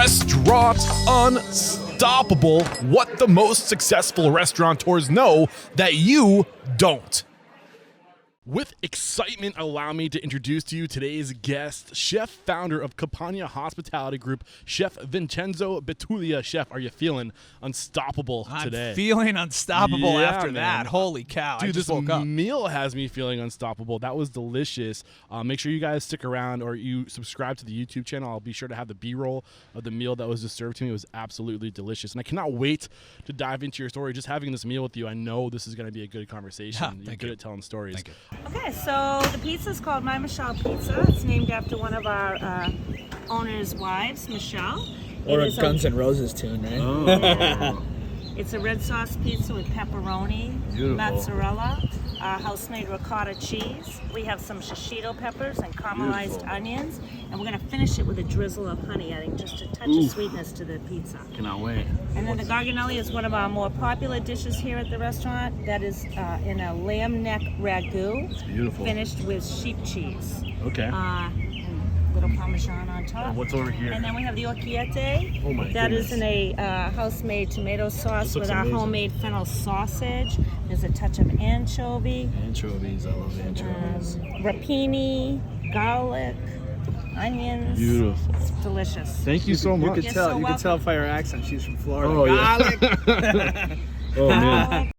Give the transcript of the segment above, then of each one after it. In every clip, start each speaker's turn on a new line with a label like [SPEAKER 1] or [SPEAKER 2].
[SPEAKER 1] Restaurant Unstoppable. What the most successful restaurateurs know that you don't. With excitement, allow me to introduce to you today's guest, chef founder of Campagna Hospitality Group, Chef Vincenzo Betulia. Chef, are you feeling unstoppable today?
[SPEAKER 2] I'm feeling unstoppable after
[SPEAKER 1] man.
[SPEAKER 2] that. Holy cow.
[SPEAKER 1] Dude,
[SPEAKER 2] I just
[SPEAKER 1] this
[SPEAKER 2] woke up.
[SPEAKER 1] meal has me feeling unstoppable. That was delicious. Make sure you guys stick around or you subscribe to the YouTube channel. I'll be sure to have the B-roll of the meal that was just served to me. It was absolutely delicious. And I cannot wait to dive into your story. Just having this meal with you, I know this is going to be a good conversation. You're good at telling stories.
[SPEAKER 2] Thank you.
[SPEAKER 3] Okay, so the pizza is called My Michelle Pizza. It's named after one of our owner's wives, Michelle.
[SPEAKER 4] Or a Guns N' Roses tune, right?
[SPEAKER 1] Oh.
[SPEAKER 3] Yeah. It's a red sauce pizza with pepperoni, mozzarella, house-made ricotta cheese. We have some shishito peppers and caramelized onions, and we're gonna finish it with a drizzle of honey, adding just a touch of sweetness to the pizza.
[SPEAKER 1] Cannot wait.
[SPEAKER 3] And then the garganelli is one of our more popular dishes here at the restaurant. That is in a lamb neck ragu.
[SPEAKER 1] It's beautiful.
[SPEAKER 3] Finished with sheep cheese.
[SPEAKER 1] Okay.
[SPEAKER 3] And little parmesan on top.
[SPEAKER 1] What's over here?
[SPEAKER 3] And then we have the orecchiette.
[SPEAKER 1] Oh my
[SPEAKER 3] That
[SPEAKER 1] goodness.
[SPEAKER 3] is in a house-made tomato sauce
[SPEAKER 1] looks
[SPEAKER 3] with our
[SPEAKER 1] amazing.
[SPEAKER 3] homemade fennel sausage. There's a touch of anchovy,
[SPEAKER 1] Anchovies. I love anchovies.
[SPEAKER 3] rapini, garlic, onions.
[SPEAKER 1] Beautiful.
[SPEAKER 3] It's delicious.
[SPEAKER 1] Thank you so
[SPEAKER 4] You
[SPEAKER 1] much.
[SPEAKER 4] could
[SPEAKER 3] You're
[SPEAKER 4] tell.
[SPEAKER 3] so
[SPEAKER 4] You could tell
[SPEAKER 3] welcome.
[SPEAKER 4] by her accent she's from Florida.
[SPEAKER 1] Oh, yeah.
[SPEAKER 4] Garlic.
[SPEAKER 1] Oh, man.
[SPEAKER 3] Garlic.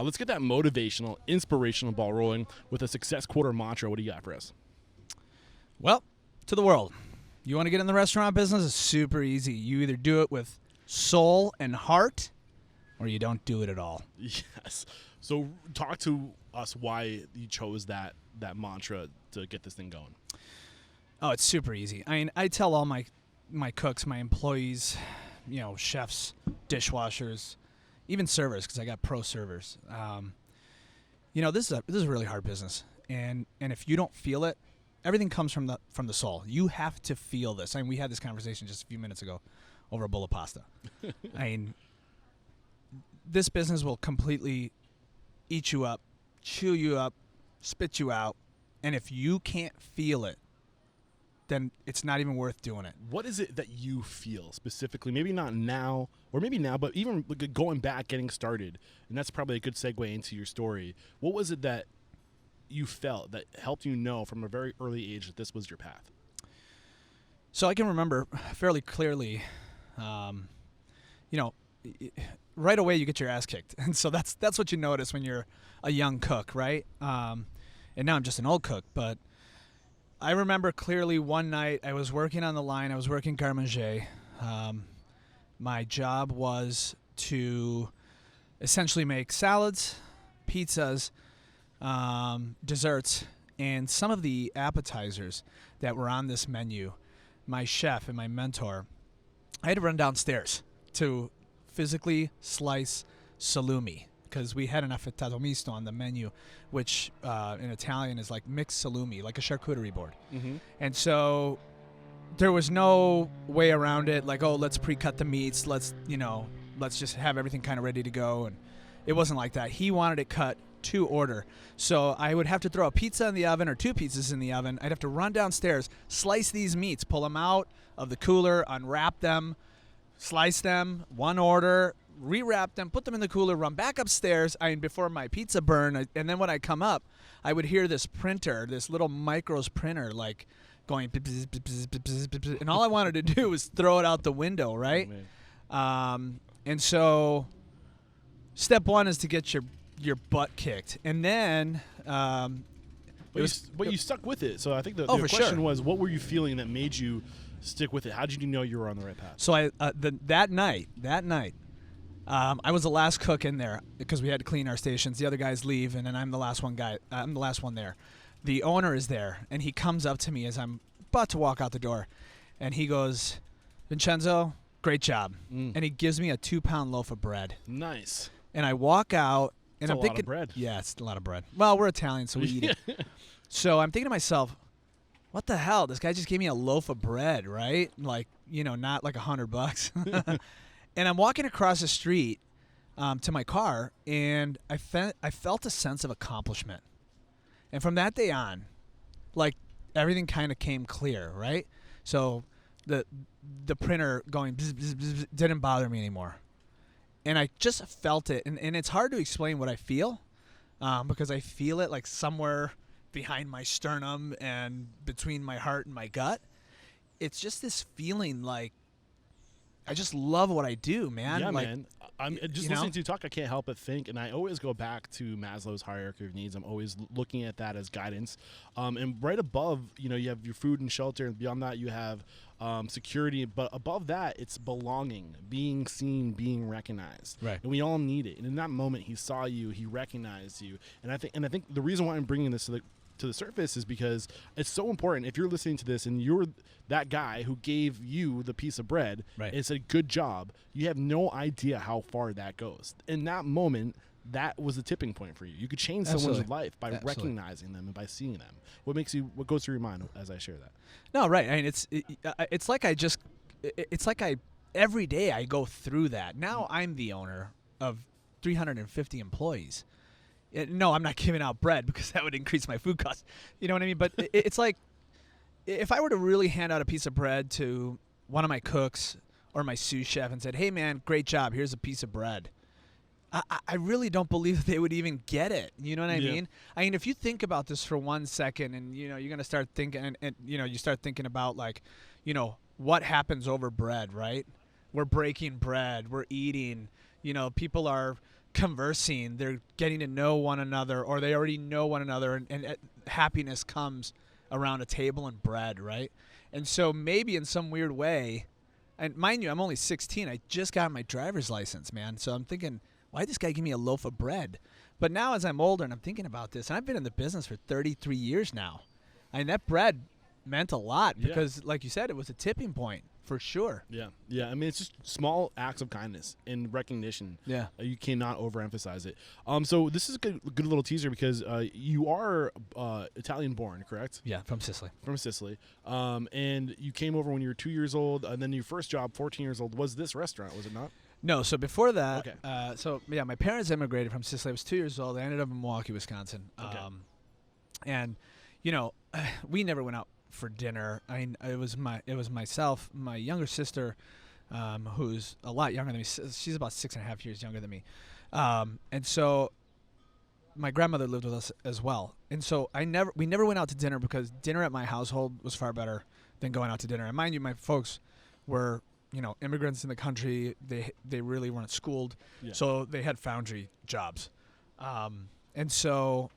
[SPEAKER 1] Let's get that motivational, inspirational ball rolling with a success quarter mantra. What do you got for us?
[SPEAKER 2] Well, to the world. You want to get in the restaurant business? It's super easy. You either do it with soul and heart or you don't do it at all.
[SPEAKER 1] Yes. So talk to us why you chose that mantra to get this thing going.
[SPEAKER 2] Oh, it's super easy. I mean, I tell all my cooks, my employees, chefs, dishwashers, even servers, because I got pro servers. This is a really hard business, and if you don't feel it, everything comes from the soul. You have to feel this. I mean, we had this conversation just a few minutes ago over a bowl of pasta. I mean, this business will completely eat you up, chew you up, spit you out, and if you can't feel it, then it's not even worth doing it.
[SPEAKER 1] What is it that you feel specifically? Maybe not now, or maybe now, but even going back, getting started, and that's probably a good segue into your story. What was it that you felt that helped you know from a very early age that this was your path?
[SPEAKER 2] So I can remember fairly clearly, right away you get your ass kicked. And so that's what you notice when you're a young cook, right? And now I'm just an old cook, but I remember clearly one night I was working on the line. I was working garde manger. My job was to essentially make salads, pizzas, desserts, And some of the appetizers that were on this menu, my chef and my mentor, I had to run downstairs to physically slice salumi because we had an affettato misto on the menu, which in Italian is like mixed salumi, like a charcuterie board.
[SPEAKER 1] Mm-hmm.
[SPEAKER 2] And so there was no way around it, like, oh, let's pre-cut the meats, let's just have everything kind of ready to go. And it wasn't like that. He wanted it cut to order. So I would have to throw a pizza in the oven or 2 pizzas in the oven. I'd have to run downstairs, slice these meats, pull them out of the cooler, unwrap them, slice them, one order, rewrap them, put them in the cooler, run back upstairs before my pizza burned. And then when I come up, I would hear this printer, this little Micros printer, like going, and all I wanted to do was throw it out the window, right? And so step one is to get your butt kicked. And then
[SPEAKER 1] But you stuck with it. So I think the
[SPEAKER 2] for
[SPEAKER 1] question
[SPEAKER 2] sure.
[SPEAKER 1] was, what were you feeling that made you stick with it? How did you know you were on the right path?
[SPEAKER 2] So that night, I was the last cook in there because we had to clean our stations. The other guys leave, and then I'm the last one there. The owner is there, and he comes up to me as I'm about to walk out the door, and he goes, "Vincenzo, great job." And he gives me a 2-pound loaf of bread.
[SPEAKER 1] Nice.
[SPEAKER 2] And I walk out, and
[SPEAKER 1] That's
[SPEAKER 2] I'm
[SPEAKER 1] a
[SPEAKER 2] thinking,
[SPEAKER 1] lot of bread.
[SPEAKER 2] yeah, it's a lot of bread. Well, we're Italian, so we eat it. So I'm thinking to myself, what the hell? This guy just gave me a loaf of bread, right? Like, not like $100. And I'm walking across the street to my car, and I felt a sense of accomplishment. And from that day on, like, everything kind of came clear, right? So the printer going bzz, bzz, bzz, didn't bother me anymore. And I just felt it. And it's hard to explain what I feel because I feel it like somewhere behind my sternum and between my heart and my gut. It's just this feeling like I just love what I do, man.
[SPEAKER 1] Yeah,
[SPEAKER 2] like,
[SPEAKER 1] man. I'm just listening to you talk. I can't help but think, and I always go back to Maslow's hierarchy of needs. I'm always looking at that as guidance. And right above, you have your food and shelter, and beyond that, you have security. But above that, it's belonging, being seen, being recognized.
[SPEAKER 2] Right.
[SPEAKER 1] And we all need it. And in that moment, he saw you, he recognized you. And I think the reason why I'm bringing this to the surface is because it's so important. If you're listening to this and you're that guy who gave you the piece of bread and said good job, you have no idea how far that goes. In that moment, that was the tipping point for you. You could change someone's life by recognizing them and by seeing them. What goes through your mind as I share that?
[SPEAKER 2] No, right. I mean, it's like every day I go through that. Now I'm the owner of 350 employees. No, I'm not giving out bread because that would increase my food costs. You know what I mean? But it's like if I were to really hand out a piece of bread to one of my cooks or my sous chef and said, "Hey, man, great job. Here's a piece of bread." I really don't believe that they would even get it. You know what I mean? I mean, if you think about this for 1 second and, you're going to start thinking and you start thinking about like, what happens over bread, right? We're breaking bread. We're eating. People are conversing. They're getting to know one another, or they already know one another, and happiness comes around a table and bread, right? And so maybe in some weird way, and mind you, I'm only 16. I just got my driver's license, man. So I'm thinking, why'd this guy give me a loaf of bread? But now as I'm older and I'm thinking about this, and I've been in the business for 33 years now, I mean, that bread meant a lot because, like you said, it was a tipping point for sure.
[SPEAKER 1] Yeah. I mean, it's just small acts of kindness and recognition.
[SPEAKER 2] Yeah.
[SPEAKER 1] You cannot overemphasize it. So this is a good little teaser because you are Italian-born, correct?
[SPEAKER 2] Yeah, from Sicily.
[SPEAKER 1] From Sicily. And you came over when you were 2 years old, and then your first job, 14 years old, was this restaurant, was it not?
[SPEAKER 2] No, so before that,
[SPEAKER 1] Okay.
[SPEAKER 2] my parents immigrated from Sicily. I was 2 years old. I ended up in Milwaukee, Wisconsin.
[SPEAKER 1] Okay.
[SPEAKER 2] And, we never went out for dinner. I mean, it was myself, my younger sister, who's a lot younger than me. She's about 6.5 years younger than me. And so my grandmother lived with us as well. And so we never went out to dinner because dinner at my household was far better than going out to dinner. And mind you, my folks were immigrants in the country. They really weren't schooled, so they had foundry jobs, and so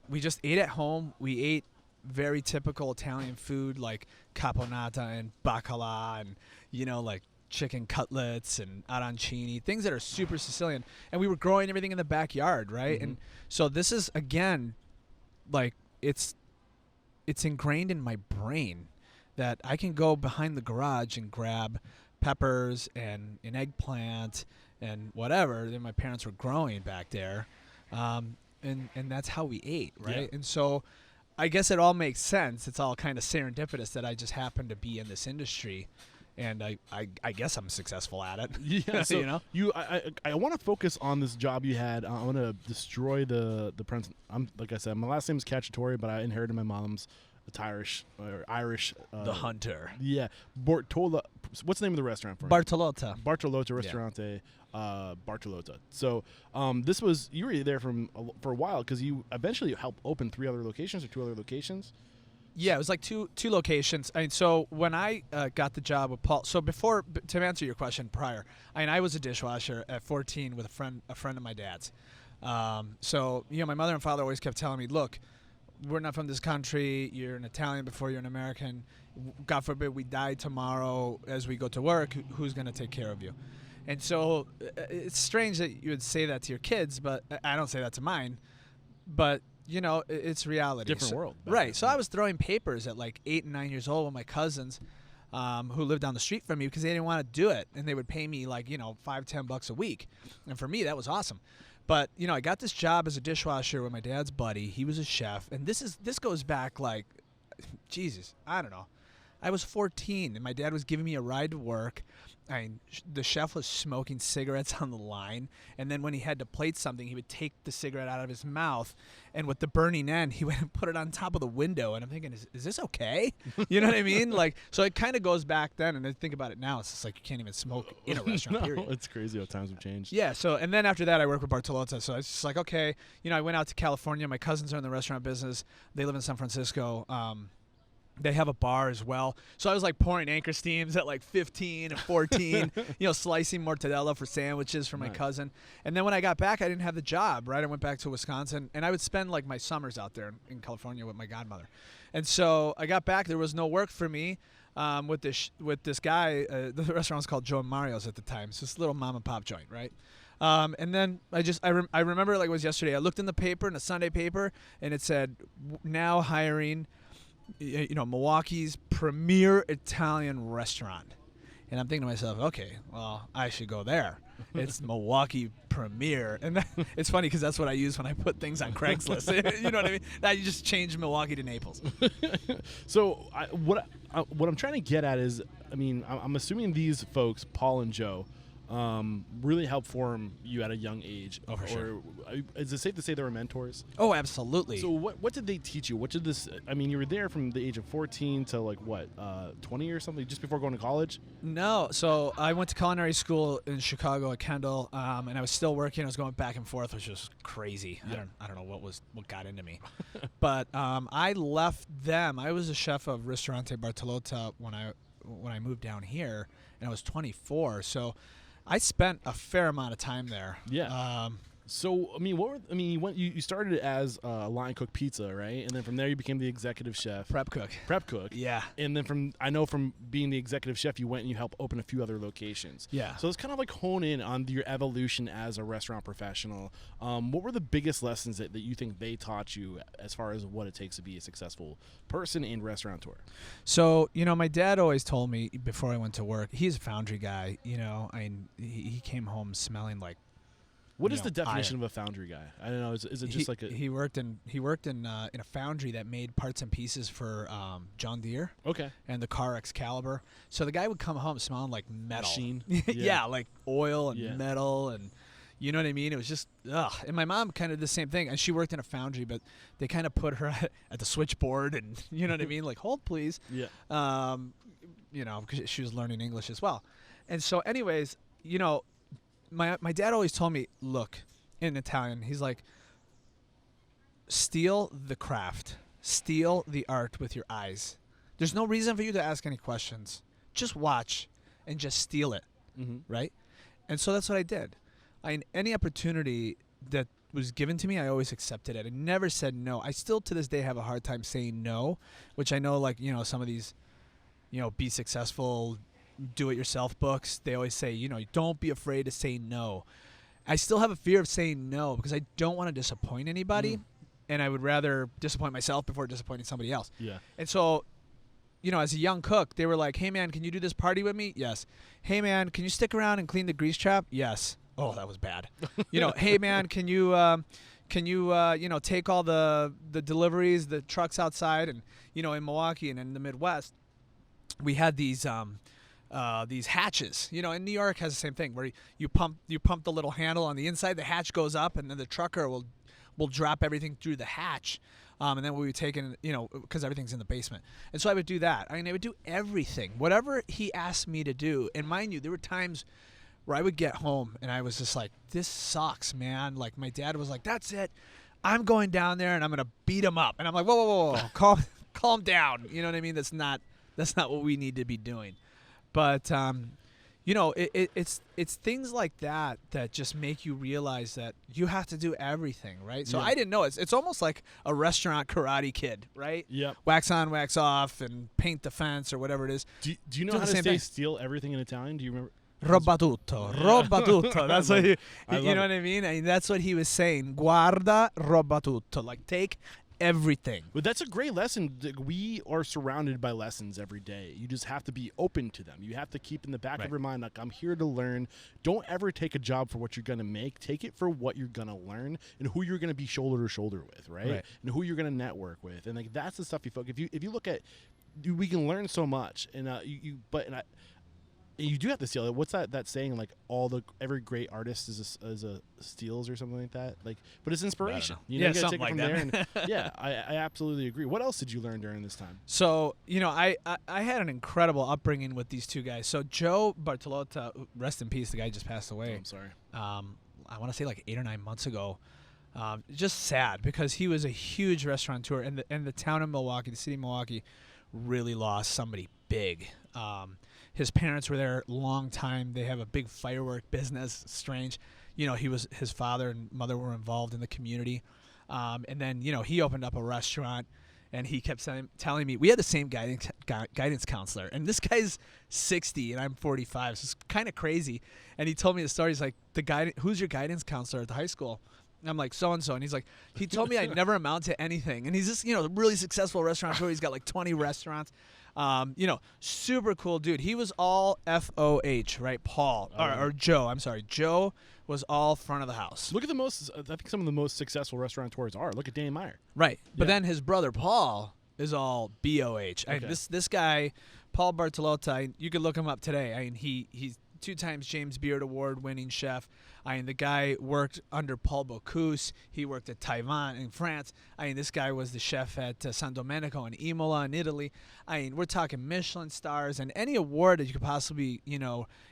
[SPEAKER 2] we just ate at home. We ate very typical Italian food like caponata and bacala and like chicken cutlets and arancini, things that are super Sicilian. And we were growing everything in the backyard, right?
[SPEAKER 1] Mm-hmm.
[SPEAKER 2] And so this is again, like it's it's ingrained in my brain that I can go behind the garage and grab peppers and an eggplant and whatever that my parents were growing back there, and that's how we ate, right?
[SPEAKER 1] Yeah.
[SPEAKER 2] And so I guess it all makes sense. It's all kind of serendipitous that I just happen to be in this industry, and I guess I'm successful at it.
[SPEAKER 1] Yeah, so
[SPEAKER 2] you know.
[SPEAKER 1] I want to focus on this job you had. I want to destroy the prince. Like I said, my last name is Cacciatore, but I inherited my mom's Irish.
[SPEAKER 2] The Hunter.
[SPEAKER 1] Yeah, Bortola. What's the name of the restaurant? For
[SPEAKER 2] Bartolotta.
[SPEAKER 1] Bartolotta Ristorante. Bartolotta. So this was you were there for a while because you eventually helped open 3 other locations or 2 other locations.
[SPEAKER 2] Yeah, it was like two locations. I mean, so when I got the job with Paul, so before to answer your question prior, I was a dishwasher at 14 with a friend of my dad's. So my mother and father always kept telling me, look, we're not from this country. You're an Italian before you're an American. God forbid we die tomorrow as we go to work. Who's going to take care of you? And so it's strange that you would say that to your kids, but I don't say that to mine. But it's reality.
[SPEAKER 1] Different world.
[SPEAKER 2] Right. So I was throwing papers at like 8 and 9 years old with my cousins who lived down the street from me because they didn't want to do it. And they would pay me like, $5-10 a week. And for me, that was awesome. But, I got this job as a dishwasher with my dad's buddy. He was a chef. And this goes back like, Jesus, I don't know. I was 14 and my dad was giving me a ride to work. The chef was smoking cigarettes on the line, and then when he had to plate something, he would take the cigarette out of his mouth, and with the burning end, he went and put it on top of the window. And I'm thinking, is this okay? You know what I mean? Like, so it kind of goes back then, and I think about it now. It's just like you can't even smoke in a restaurant.
[SPEAKER 1] No,
[SPEAKER 2] period.
[SPEAKER 1] it's crazy how times have changed.
[SPEAKER 2] Yeah. So, and then after that, I worked with Bartolotta. So I was just like, okay, I went out to California. My cousins are in the restaurant business. They live in San Francisco. They have a bar as well. So I was like pouring anchor steams at like 15 and 14, slicing mortadella for sandwiches for my cousin. And then when I got back, I didn't have the job, right? I went back to Wisconsin, and I would spend like my summers out there in California with my godmother. And so I got back. There was no work for me with this guy. The restaurant was called Joe and Mario's at the time. It's this little mom and pop joint, right? And then I remember like it was yesterday. I looked in the paper, in the Sunday paper, and it said, now hiring Milwaukee's premier Italian restaurant. And I'm thinking to myself, okay, well, I should go there. It's Milwaukee Premier. And it's funny because that's what I use when I put things on Craigslist. You know what I mean? That you just change Milwaukee to Naples.
[SPEAKER 1] So what I'm trying to get at is, I'm assuming these folks, Paul and Joe, really helped form you at a young age.
[SPEAKER 2] Oh, for sure.
[SPEAKER 1] Is it safe to say they were mentors?
[SPEAKER 2] Oh, absolutely.
[SPEAKER 1] So what did they teach you? What did this? You were there from the age of 14 to like what, 20 or something, just before going to college?
[SPEAKER 2] No. So I went to culinary school in Chicago at Kendall, and I was still working. I was going back and forth, which was crazy. Yeah. I don't know what got into me, but I left them. I was a chef of Ristorante Bartolotta when I moved down here, and I was 24. So I spent a fair amount of time there.
[SPEAKER 1] Yeah. So you started as a line cook pizza, right? And then from there you became the executive chef.
[SPEAKER 2] Prep cook.
[SPEAKER 1] Yeah. And then from being the executive chef, you went and you helped open a few other locations.
[SPEAKER 2] Yeah.
[SPEAKER 1] So let's kind of like hone in on your evolution as a restaurant professional. What were the biggest lessons that you think they taught you as far as what it takes to be a successful person and restaurateur?
[SPEAKER 2] So, my dad always told me before I went to work, he's a foundry guy, he came home smelling like,
[SPEAKER 1] what is the definition of a foundry guy? I don't know. Is it just like a...
[SPEAKER 2] He worked in a foundry that made parts and pieces for John Deere.
[SPEAKER 1] Okay.
[SPEAKER 2] And the car Excalibur. So the guy would come home smelling like metal.
[SPEAKER 1] Machine.
[SPEAKER 2] Yeah, like oil and metal, and you know what I mean? It was just, ugh. And my mom kind of did the same thing. And she worked in a foundry, but they kind of put her at the switchboard, and you know what I mean? Like, hold please.
[SPEAKER 1] Yeah.
[SPEAKER 2] Because she was learning English as well. And so anyways, my dad always told me, look, in Italian, he's like, steal the craft. Steal the art with your eyes. There's no reason for you to ask any questions. Just watch and just steal it, right? And so that's what I did. Any opportunity that was given to me, I always accepted it. I never said no. I still, to this day, have a hard time saying no, which I know, like, some of these, be successful, do-it-yourself books, they always say, don't be afraid to say no. I still have a fear of saying no because I don't want to disappoint anybody. and I would rather disappoint myself before disappointing somebody else.
[SPEAKER 1] Yeah.
[SPEAKER 2] And so, as a young cook, they were like, "Hey man, can you do this party with me?" Yes. "Hey man, can you stick around and clean the grease trap?" Yes. Oh, that was bad. "Hey man, can you take all the deliveries, the trucks outside?" And in Milwaukee and in the Midwest, we had these hatches. In New York has the same thing where you pump the little handle on the inside, the hatch goes up, and then the trucker will drop everything through the hatch. And then we would take in, because everything's in the basement. And so I would do that. I would do everything, whatever he asked me to do. And mind you, there were times where I would get home and I was just like, this sucks, man. Like my dad was like, that's it. I'm going down there and I'm going to beat him up. And I'm like, whoa. calm down. You know what I mean? That's not what we need to be doing. But, it's things like that just make you realize that you have to do everything, right? So I didn't know. It's almost like a restaurant Karate Kid, right?
[SPEAKER 1] Yep.
[SPEAKER 2] Wax on, wax off, and paint the fence or whatever it is.
[SPEAKER 1] Do you know how to say steal everything in Italian? Do you remember?
[SPEAKER 2] Roba tutto. That's what you know what I mean? That's what he was saying. Guarda, roba tutto. Like, take everything.
[SPEAKER 1] But that's a great lesson. We are surrounded by lessons every day. You just have to be open to them. You have to keep in the back of your mind, like, I'm here to learn. Don't ever take a job for what you're going to make. Take it for what you're going to learn and who you're going to be shoulder to shoulder with, right? And who you're going to network with. And like that's the stuff you focus. If you look at, we can learn so much. And you do have to steal it. What's that saying? Like every great artist is a steals or something like that. Like, but it's inspiration. You gotta
[SPEAKER 2] something
[SPEAKER 1] take it
[SPEAKER 2] like
[SPEAKER 1] from
[SPEAKER 2] that.
[SPEAKER 1] there. And, yeah, I absolutely agree. What else did you learn during this time?
[SPEAKER 2] So I had an incredible upbringing with these two guys. So Joe Bartolotta, rest in peace, the guy just passed away.
[SPEAKER 1] Oh, I'm sorry.
[SPEAKER 2] I want to say like 8 or 9 months ago. Just sad because he was a huge restaurateur, and the town of Milwaukee, the city of Milwaukee, really lost somebody big. His parents were there a long time. They have a big firework business. Strange. His father and mother were involved in the community. And then, he opened up a restaurant, and he kept telling me, we had the same guidance counselor. And this guy's 60, and I'm 45, so it's kind of crazy. And he told me the story. He's like, who's your guidance counselor at the high school? And I'm like, so-and-so. And he's like, he told me I'd never amount to anything. And he's just, a really successful restaurateur. He's got like 20 restaurants. Super cool dude. He was all FOH, right? Paul, or Joe. I'm sorry. Joe was all front of the house.
[SPEAKER 1] Look at I think some of the most successful restaurateurs are. Look at Danny Meyer.
[SPEAKER 2] Right. But then his brother, Paul, is all BOH.
[SPEAKER 1] Okay.
[SPEAKER 2] This guy, Paul Bartolotta, you could look him up today. He's 2 times James Beard Award winning chef. The guy worked under Paul Bocuse. He worked at Taiwan in France. This guy was the chef at San Domenico in Imola in Italy. We're talking Michelin stars and any award that you could possibly,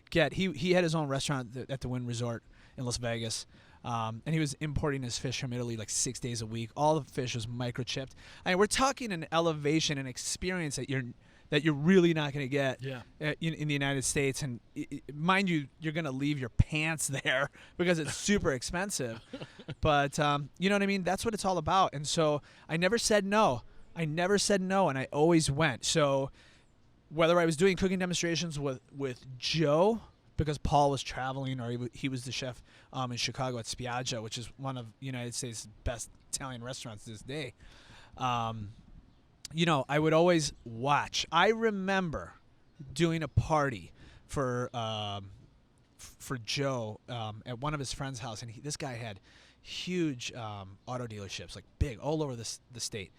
[SPEAKER 2] get. He had his own restaurant at the Wynn Resort in Las Vegas. And he was importing his fish from Italy like 6 days a week. All the fish was microchipped. We're talking an elevation and experience that you're really not going to get in the United States. And mind you, you're going to leave your pants there because it's super expensive. But you know what I mean? That's what it's all about. And so I never said no. And I always went. So whether I was doing cooking demonstrations with Joe, because Paul was traveling, or he was the chef in Chicago at Spiaggia, which is one of the United States' best Italian restaurants to this day. I would always watch. I remember doing a party for Joe at one of his friend's house, and this guy had huge auto dealerships, like big, all over the state.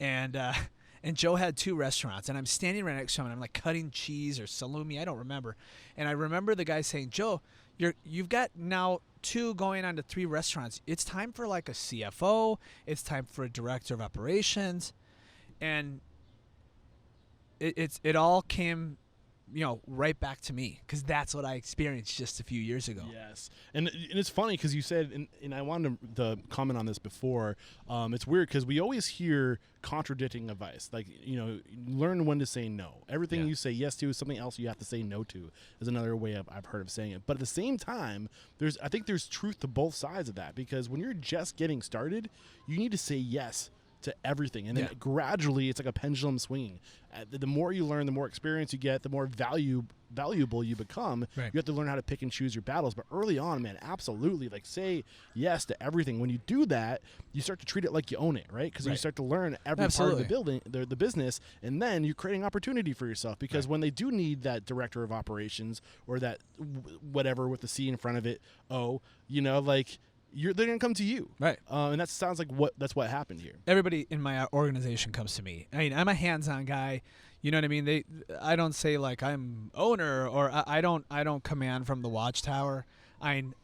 [SPEAKER 2] And Joe had 2 restaurants, and I'm standing right next to him, and I'm like cutting cheese or salumi, I don't remember. And I remember the guy saying, "Joe, you've got now 2 going on to 3 restaurants. It's time for like a CFO. It's time for a director of operations." And it all came, right back to me, because that's what I experienced just a few years ago.
[SPEAKER 1] Yes, and it's funny because you said, and I wanted to comment on this before. It's weird because we always hear contradicting advice, like learn when to say no. Everything you say yes to is something else you have to say no to. Is another way I've heard of saying it. But at the same time, I think there's truth to both sides of that, because when you're just getting started, you need to say yes to everything. And then gradually it's like a pendulum swinging. The more you learn, the more experience you get, the more valuable you become.
[SPEAKER 2] Right.
[SPEAKER 1] You have to learn how to pick and choose your battles. But early on, man, absolutely, like say yes to everything. When you do that, you start to treat it like you own it, right? Because you start to learn every part of the building, the business, and then you're creating opportunity for yourself. Because when they do need that director of operations or that whatever with the C in front of it, like they're gonna come to you,
[SPEAKER 2] right?
[SPEAKER 1] And that sounds like that's what happened here.
[SPEAKER 2] Everybody in my organization comes to me. I mean, I'm a hands-on guy. You know what I mean? I don't say like I'm owner or I don't command from the watchtower. I'm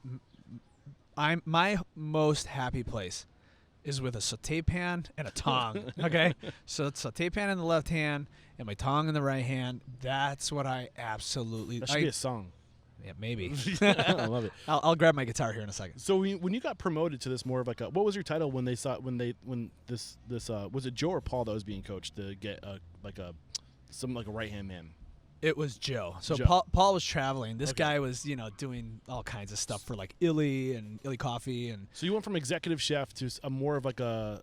[SPEAKER 2] my most happy place is with a saute pan and a tong. Okay, so it's saute pan in the left hand and my tong in the right hand. That's what I absolutely.
[SPEAKER 1] That should be a song.
[SPEAKER 2] Yeah, maybe.
[SPEAKER 1] I love it.
[SPEAKER 2] I'll grab my guitar here in a second.
[SPEAKER 1] So when you got promoted to this more of like a, what was your title when they saw when this was it Joe or Paul that was being coached to get a right hand man?
[SPEAKER 2] It was Joe. So
[SPEAKER 1] Joe.
[SPEAKER 2] Paul was traveling. This guy was doing all kinds of stuff for like Illy and Illy Coffee and.
[SPEAKER 1] So you went from executive chef to a more of like a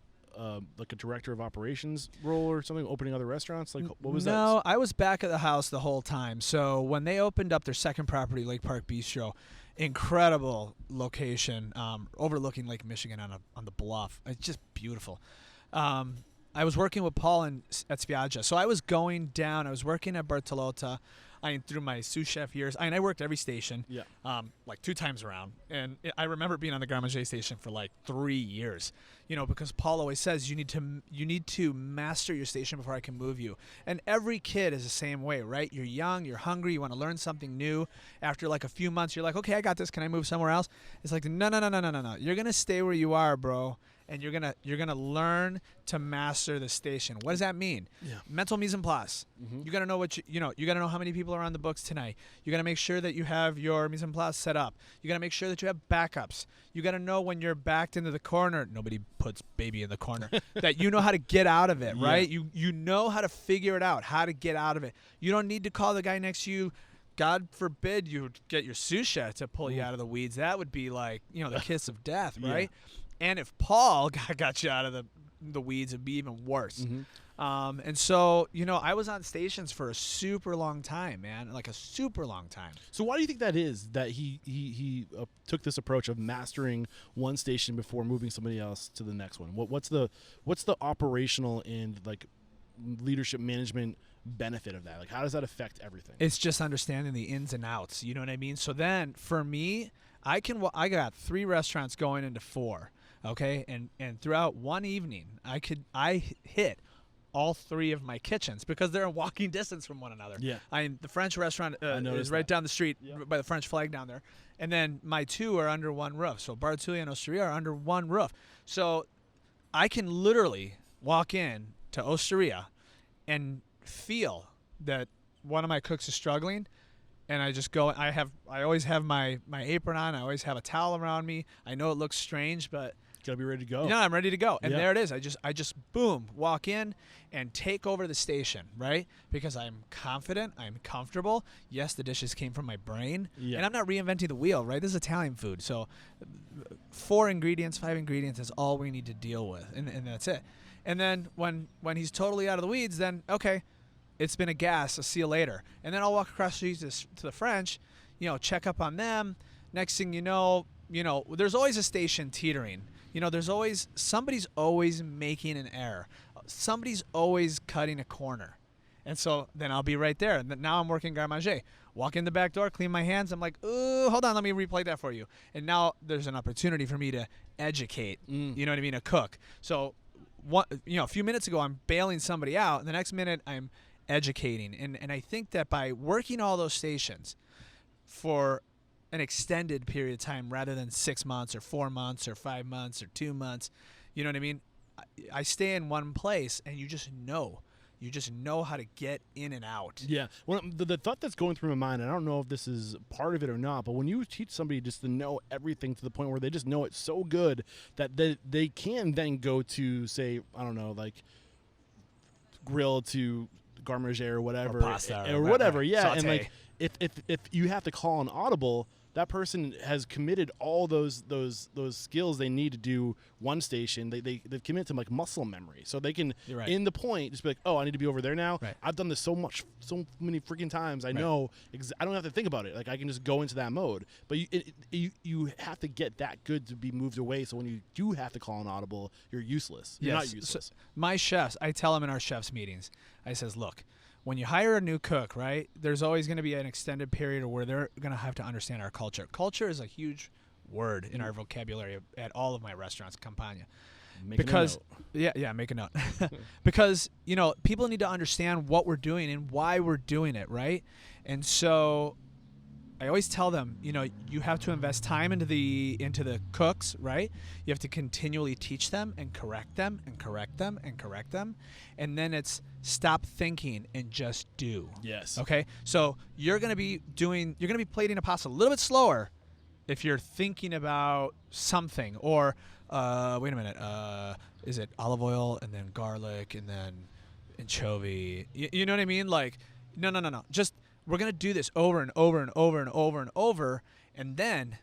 [SPEAKER 1] director of operations role or something, opening other restaurants? Like, what was that?
[SPEAKER 2] No, I was back at the house the whole time. So when they opened up their second property, Lake Park Bistro, incredible location, overlooking Lake Michigan on the bluff. It's just beautiful. I was working with Paul at Spiaggia. So I was going down. I was working at Bertolotta. Through my sous chef years, I worked every station, like 2 times around. And I remember being on the Grand Manger station for like 3 years, because Paul always says you need to master your station before I can move you. And every kid is the same way, right? You're young, you're hungry, you want to learn something new. After like a few months, you're like, okay, I got this. Can I move somewhere else? It's like, no. You're gonna stay where you are, bro. And you're gonna learn to master the station. What does that mean? Yeah. Mental mise en place. Mm-hmm. You gotta know you gotta know how many people are on the books tonight. You gotta make sure that you have your mise en place set up. You gotta make sure that you have backups. You gotta know when you're backed into the corner. Nobody puts baby in the corner. That you know how to get out of it, right? You know how to figure it out, how to get out of it. You don't need to call the guy next to you. God forbid you get your sous chef to pull you out of the weeds. That would be like, the kiss of death, right? Yeah. And if Paul got you out of the weeds, it'd be even worse. Mm-hmm. And so, I was on stations for a super long time, man, like a super long time.
[SPEAKER 1] So why do you think that is, that he took this approach of mastering one station before moving somebody else to the next one? What's the operational and like leadership management benefit of that? Like, how does that affect everything?
[SPEAKER 2] It's just understanding the ins and outs. You know what I mean? So then for me, I got 3 restaurants going into 4. Okay, and throughout one evening, I hit all 3 of my kitchens because they're in walking distance from one another. Yeah, the French restaurant is right down the street by the French flag down there, and then my 2 are under one roof. So Betulia and Osteria are under one roof. So I can literally walk in to Osteria and feel that one of my cooks is struggling. And I just go. I always have my apron on. I always have a towel around me. I know it looks strange, but
[SPEAKER 1] gotta be ready to go.
[SPEAKER 2] No, I'm ready to go. And there it is. I just boom, walk in and take over the station, right? Because I'm confident, I'm comfortable. Yes, the dishes came from my brain, and I'm not reinventing the wheel, right? This is Italian food, so 4 ingredients, 5 ingredients is all we need to deal with, and that's it. And then when he's totally out of the weeds, then okay. It's been a gas. I'll see you later. And then I'll walk across the street to the French, check up on them. Next thing you know, there's always a station teetering. Somebody's always making an error. Somebody's always cutting a corner. And so then I'll be right there. And now I'm working Grand Manger. Walk in the back door, clean my hands. I'm like, ooh, hold on, let me replay that for you. And now there's an opportunity for me to educate, a cook. So, a few minutes ago, I'm bailing somebody out. And the next minute, I'm educating. And I think that by working all those stations for an extended period of time rather than 6 months or 4 months or 5 months or 2 months, you know what I mean? I stay in one place and you just know how to get in and out. Yeah.
[SPEAKER 1] Well, the thought that's going through my mind, and I don't know if this is part of it or not, but when you teach somebody just to know everything to the point where they just know it so good that they can then go to, say, I don't know, like grill to Garde Manger or whatever,
[SPEAKER 2] or pasta
[SPEAKER 1] or whatever,
[SPEAKER 2] yeah,
[SPEAKER 1] saute. And like if you have to call an audible, that person has committed all those skills they need to do one station. They've committed to like muscle memory, so they can
[SPEAKER 2] You're right.
[SPEAKER 1] in the point just be like, oh, I need to be over there now.
[SPEAKER 2] Right.
[SPEAKER 1] I've done this so many freaking times. I know. I don't have to think about it. Like I can just go into that mode. But you have to get that good to be moved away. So when you do have to call an audible, you're useless. You're not useless.
[SPEAKER 2] So my chefs, I tell them in our chefs meetings, I says, look, when you hire a new cook, right, there's always going to be an extended period where they're going to have to understand our culture. Culture is a huge word in our vocabulary at all of my restaurants, Campagna. Make a note. Because, people need to understand what we're doing and why we're doing it, right? And so I always tell them, you have to invest time into the cooks, right? You have to continually teach them and correct them and correct them and correct them. And then it's stop thinking and just do.
[SPEAKER 1] Yes.
[SPEAKER 2] Okay? So you're going to be plating a pasta a little bit slower if you're thinking about something. Or, wait a minute, is it olive oil and then garlic and then anchovy? You know what I mean? Like, no. Just, we're going to do this over and over and over and over and over, and then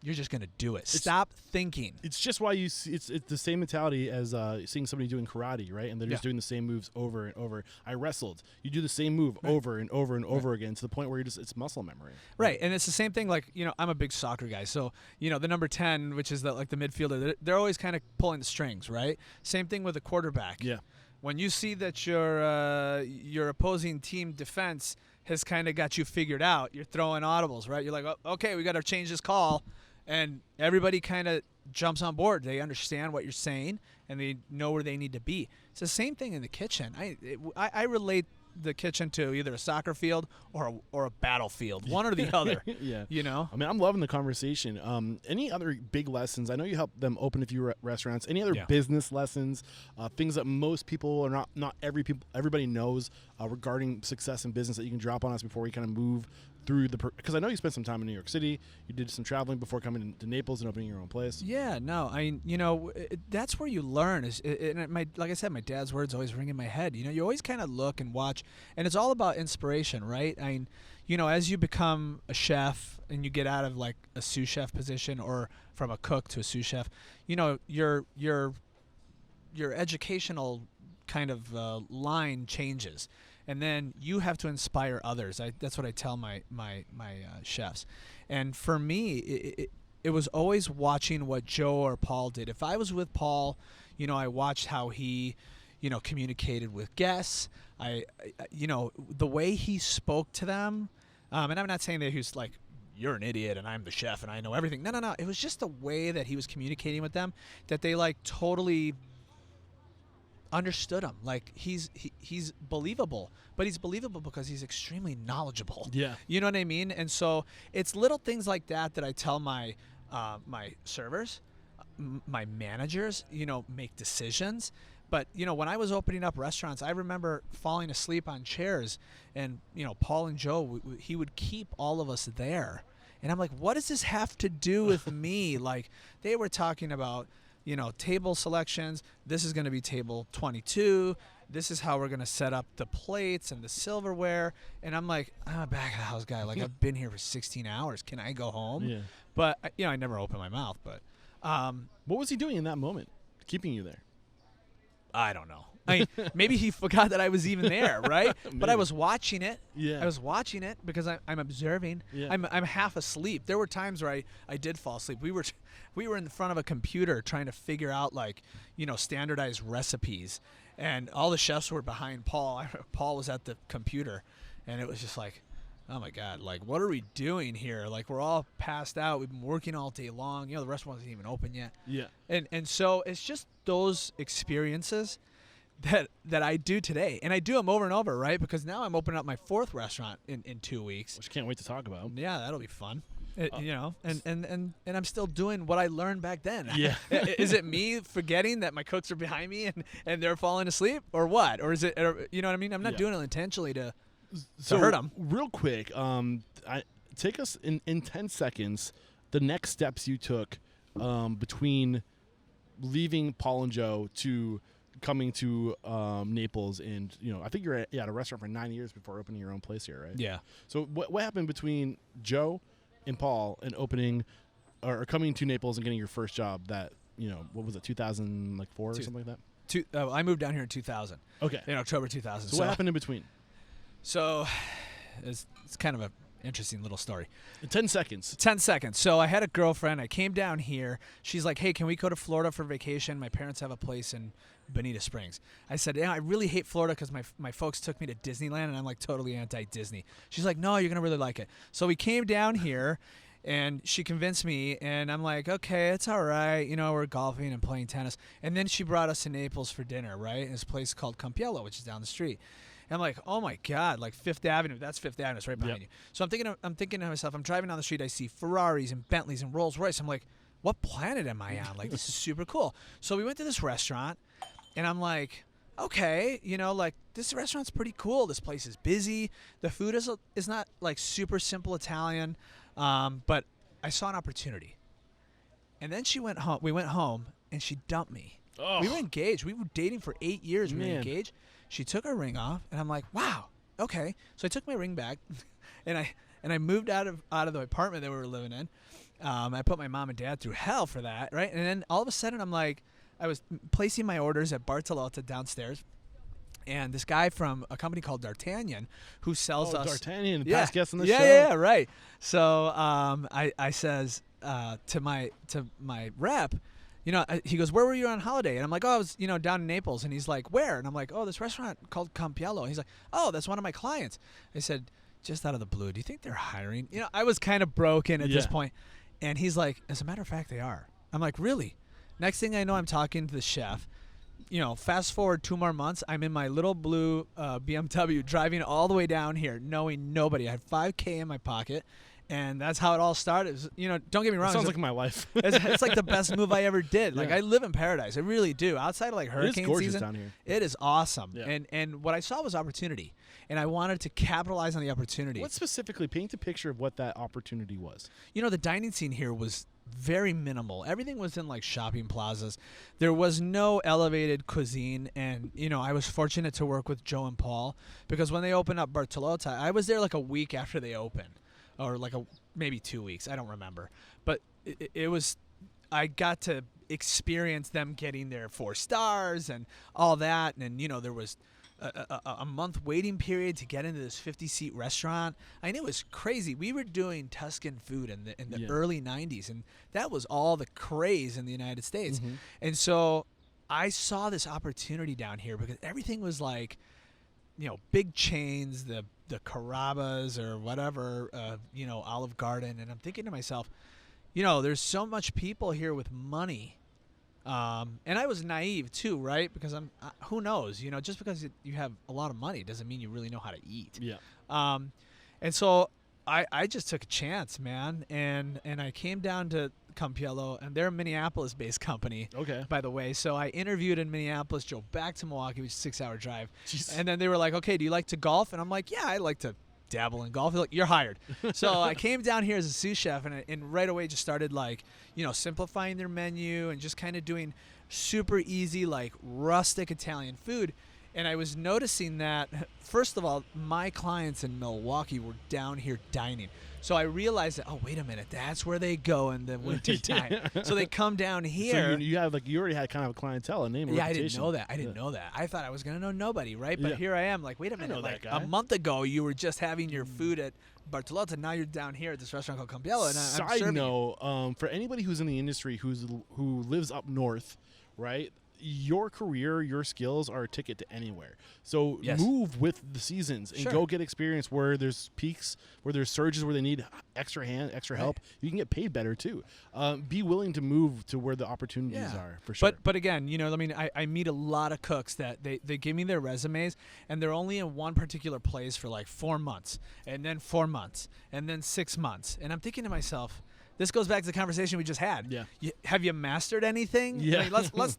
[SPEAKER 2] you're just going to do it. Stop thinking.
[SPEAKER 1] It's just why you see it's the same mentality as seeing somebody doing karate, right? And they're just doing the same moves over and over. I wrestled. You do the same move over and over and over again to the point where it's muscle memory.
[SPEAKER 2] Right. And it's the same thing, like, I'm a big soccer guy. So, the number 10, which is the midfielder, they're always kind of pulling the strings, right? Same thing with the quarterback.
[SPEAKER 1] Yeah.
[SPEAKER 2] When you see that your opposing team defense has kind of got you figured out, you're throwing audibles, right? You're like, oh, okay, we got to change this call. And everybody kind of jumps on board. They understand what you're saying, and they know where they need to be. It's the same thing in the kitchen. I relate the kitchen to either a soccer field or a battlefield, one or the other.
[SPEAKER 1] Yeah.
[SPEAKER 2] I
[SPEAKER 1] mean, I'm loving the conversation. Any other big lessons? I know you helped them open a few restaurants. Any other business lessons? Things that most people or not everybody knows regarding success in business that you can drop on us before we kind of move through because I know you spent some time in New York City. You did some traveling before coming to Naples and opening your own place.
[SPEAKER 2] Yeah, no, that's where you learn. Like I said, my dad's words always ring in my head. You always kind of look and watch, and it's all about inspiration, right? As you become a chef and you get out of like a sous chef position or from a cook to a sous chef, your educational kind of line changes. And then you have to inspire others. That's what I tell my chefs. And for me, it was always watching what Joe or Paul did. If I was with Paul, I watched how he, communicated with guests. The way he spoke to them. And I'm not saying that he was like, you're an idiot and I'm the chef and I know everything. No. It was just the way that he was communicating with them that they like totally understood him. Like he's believable, but he's believable because he's extremely knowledgeable.
[SPEAKER 1] Yeah.
[SPEAKER 2] You know what I mean? And so it's little things like that I tell my servers, my managers, make decisions. But, when I was opening up restaurants, I remember falling asleep on chairs and, Paul and Joe, he would keep all of us there. And I'm like, what does this have to do with me? Like they were talking about, table selections. This is going to be table 22. This is how we're going to set up the plates and the silverware. And I'm like, I'm a back of the house guy. Like, I've been here for 16 hours. Can I go home?
[SPEAKER 1] Yeah.
[SPEAKER 2] But, I never opened my mouth. But
[SPEAKER 1] what was he doing in that moment, keeping you there?
[SPEAKER 2] I don't know. Maybe he forgot that I was even there, right? But I was watching it.
[SPEAKER 1] Yeah.
[SPEAKER 2] I was watching it because I'm observing.
[SPEAKER 1] Yeah.
[SPEAKER 2] I'm half asleep. There were times where I did fall asleep. We were in front of a computer trying to figure out standardized recipes, and all the chefs were behind Paul. Paul was at the computer, and it was just like, oh my God, like what are we doing here? Like we're all passed out. We've been working all day long. The restaurant wasn't even open yet.
[SPEAKER 1] Yeah.
[SPEAKER 2] And so it's just those experiences that I do today, and I do them over and over, right? Because now I'm opening up my 4th restaurant in 2 weeks.
[SPEAKER 1] Which I can't wait to talk about.
[SPEAKER 2] Yeah, that'll be fun. And I'm still doing what I learned back then.
[SPEAKER 1] Yeah.
[SPEAKER 2] Is it me forgetting that my cooks are behind me and they're falling asleep, or what? Or is it? You know what I mean? I'm not doing it intentionally to hurt them.
[SPEAKER 1] Real quick, take us in 10 seconds. The next steps you took between leaving Paul and Joe to coming to Naples, and I think you're at a restaurant for 9 years before opening your own place here, right?
[SPEAKER 2] Yeah.
[SPEAKER 1] So what happened between Joe and Paul and opening or coming to Naples and getting your first job that, what was it, 2004 or something like that?
[SPEAKER 2] I moved down here in 2000.
[SPEAKER 1] Okay.
[SPEAKER 2] In October 2000.
[SPEAKER 1] So what happened in between?
[SPEAKER 2] So it's kind of an interesting little story.
[SPEAKER 1] 10 seconds.
[SPEAKER 2] 10 seconds. So I had a girlfriend. I came down here. She's like, hey, can we go to Florida for vacation? My parents have a place in Bonita Springs. I said, yeah, I really hate Florida because my folks took me to Disneyland, and I'm like totally anti-Disney. She's like, no, you're going to really like it. So we came down here, and she convinced me, and I'm like, okay, it's all right. We're golfing and playing tennis. And then she brought us to Naples for dinner, right? In this place called Campagna, which is down the street. And I'm like, oh my God, like Fifth Avenue. That's Fifth Avenue. It's right behind you. So I'm thinking to myself, I'm driving down the street. I see Ferraris and Bentleys and Rolls Royce. I'm like, what planet am I on? Like, this is super cool. So we went to this restaurant, and I'm like, okay, like this restaurant's pretty cool. This place is busy. The food is not like super simple Italian, but I saw an opportunity. And then she went home. We went home, and she dumped me.
[SPEAKER 1] Oh.
[SPEAKER 2] We were engaged. We were dating for 8 years. We were
[SPEAKER 1] Man.
[SPEAKER 2] engaged. She took her ring off, and I'm like, wow, okay. So I took my ring back, and I moved out of the apartment that we were living in. I put my mom and dad through hell for that, right? And then all of a sudden, I'm like, I was placing my orders at Bartolotta downstairs, and this guy from a company called D'Artagnan, who sells us
[SPEAKER 1] D'Artagnan, past guest on the show.
[SPEAKER 2] Yeah, right. So I says to my rep, he goes, where were you on holiday? And I'm like, oh, I was, down in Naples. And he's like, where? And I'm like, oh, this restaurant called Campiello. And he's like, oh, that's one of my clients. I said, just out of the blue, do you think they're hiring? I was kind of broken at this point. And he's like, as a matter of fact, they are. I'm like, really? Next thing I know, I'm talking to the chef. Fast forward 2 more months, I'm in my little blue BMW driving all the way down here, knowing nobody. I had $5K in my pocket. And that's how it all started. It was, don't get me wrong.
[SPEAKER 1] Sounds like my life.
[SPEAKER 2] It's like the best move I ever did. Like, I live in paradise. I really do. Outside of like hurricane
[SPEAKER 1] gorgeous
[SPEAKER 2] season,
[SPEAKER 1] down here.
[SPEAKER 2] it is awesome.
[SPEAKER 1] Yeah.
[SPEAKER 2] And what I saw was opportunity, and I wanted to capitalize on the opportunity.
[SPEAKER 1] What specifically? Paint a picture of what that opportunity was.
[SPEAKER 2] The dining scene here was very minimal. Everything was in like shopping plazas. There was no elevated cuisine, and I was fortunate to work with Joe and Paul, because when they opened up Bartolotta, I was there like a week after they opened. Or like maybe 2 weeks. I don't remember. But it was, I got to experience them getting their 4 stars and all that. And, there was a month waiting period to get into this 50-seat restaurant. I mean, it was crazy. We were doing Tuscan food in the early 90s. And that was all the craze in the United States. Mm-hmm. And so I saw this opportunity down here because everything was like, big chains, the Carrabba's or whatever, Olive Garden. And I'm thinking to myself, there's so much people here with money. And I was naive too, right? Because who knows, just because you have a lot of money doesn't mean you really know how to eat.
[SPEAKER 1] Yeah.
[SPEAKER 2] And so I just took a chance, man. And I came down to Campiello, and they're a Minneapolis-based company, by the way. So I interviewed in Minneapolis, drove back to Milwaukee, which is a 6-hour drive. Jeez. And then they were like, okay, do you like to golf? And I'm like, yeah, I like to dabble in golf. They're like, you're hired. So I came down here as a sous chef, and right away just started like, simplifying their menu and just kind of doing super easy, like rustic Italian food. And I was noticing that, first of all, my clients in Milwaukee were down here dining. So I realized that, oh, wait a minute, that's where they go in the winter time. So they come down here.
[SPEAKER 1] So you have you already had kind of a clientele, a name, a reputation.
[SPEAKER 2] I didn't know that. I thought I was going to know nobody, right? But here I am, like, wait a minute, like
[SPEAKER 1] a
[SPEAKER 2] month ago you were just having your food at Bartolotta. Now you're down here at this restaurant called Campiello, and I'm
[SPEAKER 1] Side note, for anybody who's in the industry who lives up north, right? Your career, your skills are a ticket to anywhere. So move with the seasons and go get experience where there's peaks, where there's surges where they need extra help. You can get paid better too. Be willing to move to where the opportunities are, for sure.
[SPEAKER 2] But again, I meet a lot of cooks that they give me their resumes and they're only in one particular place for like 4 months, and then 4 months, and then 6 months. And I'm thinking to myself, this goes back to the conversation we just had.
[SPEAKER 1] Yeah.
[SPEAKER 2] Have you mastered anything?
[SPEAKER 1] Yeah.
[SPEAKER 2] I mean,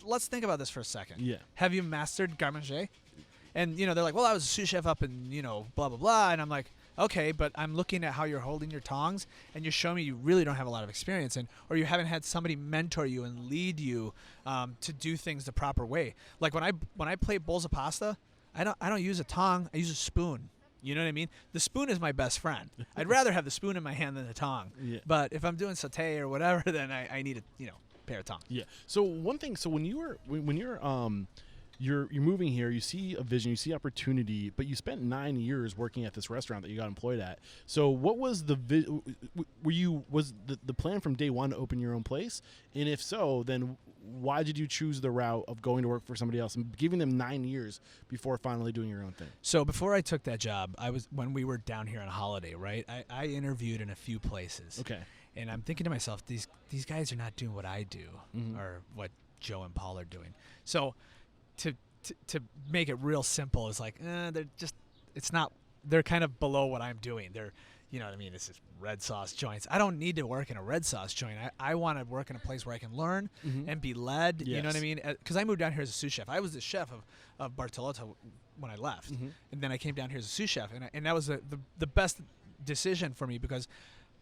[SPEAKER 2] let's think about this for a second.
[SPEAKER 1] Yeah.
[SPEAKER 2] Have you mastered garde manger? And they're like, well, I was a sous chef up in blah blah blah, and I'm like, okay, but I'm looking at how you're holding your tongs, and you're showing me you really don't have a lot of experience in, or you haven't had somebody mentor you and lead you to do things the proper way. Like when I plate bowls of pasta, I don't use a tong, I use a spoon. You know what I mean? The spoon is my best friend. I'd rather have the spoon in my hand than the tongue.
[SPEAKER 1] Yeah.
[SPEAKER 2] But if I'm doing saute or whatever, then I need a pair of tongs.
[SPEAKER 1] Yeah. So one thing. So when you're moving here, you see a vision, you see opportunity, but you spent 9 years working at this restaurant that you got employed at. So what was the plan from day one to open your own place? And if so, then why did you choose the route of going to work for somebody else and giving them 9 years before finally doing your own thing?
[SPEAKER 2] So before I took that job, when we were down here on holiday, right? I interviewed in a few places.
[SPEAKER 1] Okay.
[SPEAKER 2] And I'm thinking to myself, these guys are not doing what I do or what Joe and Paul are doing. So to make it real simple is like, they're kind of below what I'm doing. They're, you know what I mean? This is red sauce joints. I don't need to work in a red sauce joint. I want to work in a place where I can learn and be led.
[SPEAKER 1] Yes.
[SPEAKER 2] You know what I mean? Because I moved down here as a sous chef. I was the chef of Bartolotto when I left. And then I came down here as a sous chef. And that was the best decision for me because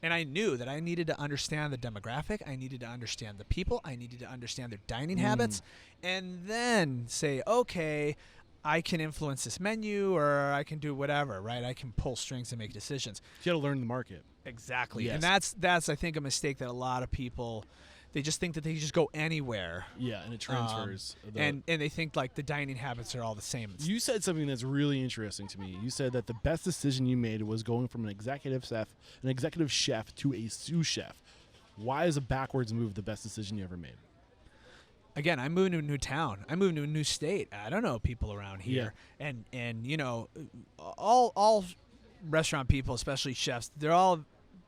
[SPEAKER 2] and I knew that I needed to understand the demographic. I needed to understand the people. I needed to understand their dining habits. And then say, okay, I can influence this menu or I can do whatever, right? I can pull strings and make decisions.
[SPEAKER 1] You got to learn the market.
[SPEAKER 2] Exactly.
[SPEAKER 1] Yes.
[SPEAKER 2] And that's I think, a mistake that a lot of people, they just think that they can just go anywhere.
[SPEAKER 1] Yeah, and it transfers.
[SPEAKER 2] And they think like the dining habits are all the same.
[SPEAKER 1] You said something that's really interesting to me. You said that the best decision you made was going from an executive chef to a sous chef. Why is a backwards move the best decision you ever made?
[SPEAKER 2] Again, I moved to a new town. I moved to a new state. I don't know people around here. Yeah. And you know, all restaurant people, especially chefs,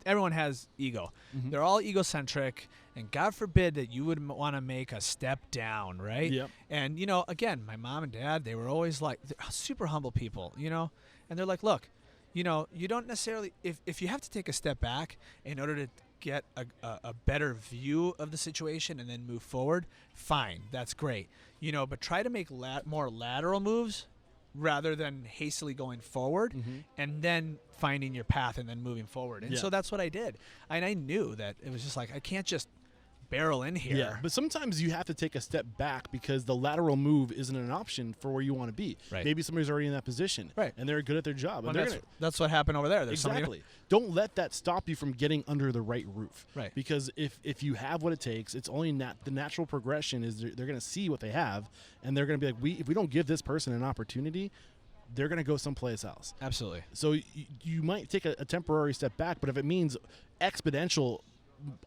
[SPEAKER 2] everyone has ego. They're all egocentric, and God forbid that you would want to make a step down, right?
[SPEAKER 1] Yep.
[SPEAKER 2] And, you know, again, my mom and dad, they were always like, they're super humble people, you know? And they're like, look, you know, you don't necessarily, if you have to take a step back in order to get a better view of the situation and then move forward, fine, that's great. You know, but try to make more lateral moves rather than hastily going forward and then finding your path and then moving forward. And so that's what I did. And I knew that it was just like, I can't just barrel in here.
[SPEAKER 1] Yeah, but sometimes you have to take a step back because the lateral move isn't an option for where you want to be.
[SPEAKER 2] Right.
[SPEAKER 1] Maybe somebody's already in that position,
[SPEAKER 2] right,
[SPEAKER 1] and they're good at their job.
[SPEAKER 2] Well,
[SPEAKER 1] and
[SPEAKER 2] that's what happened over there. There's
[SPEAKER 1] exactly. Don't let that stop you from getting under the right roof.
[SPEAKER 2] Right.
[SPEAKER 1] Because if you have what it takes, it's only the natural progression is they're going to see what they have, and they're going to be like, if we don't give this person an opportunity, they're going to go someplace else.
[SPEAKER 2] Absolutely.
[SPEAKER 1] So you might take a temporary step back, but if it means exponential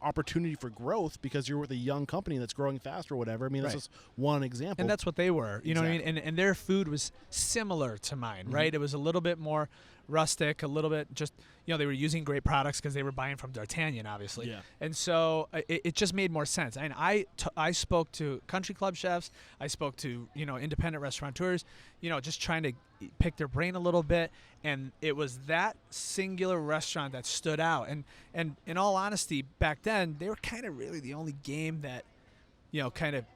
[SPEAKER 1] opportunity for growth because you're with a young company that's growing fast or whatever, I mean, that's just one example.
[SPEAKER 2] And that's what they were, you know what I
[SPEAKER 1] Exactly.
[SPEAKER 2] mean? And their food was similar to mine, right? It was a little bit more rustic, a little bit just, you know, they were using great products because they were buying from D'Artagnan, obviously.
[SPEAKER 1] Yeah.
[SPEAKER 2] And so it just made more sense. And I spoke to country club chefs. I spoke to, you know, independent restaurateurs, you know, just trying to pick their brain a little bit. And it was that singular restaurant that stood out. And in all honesty, back then, they were kind of really the only game that, you know, kind of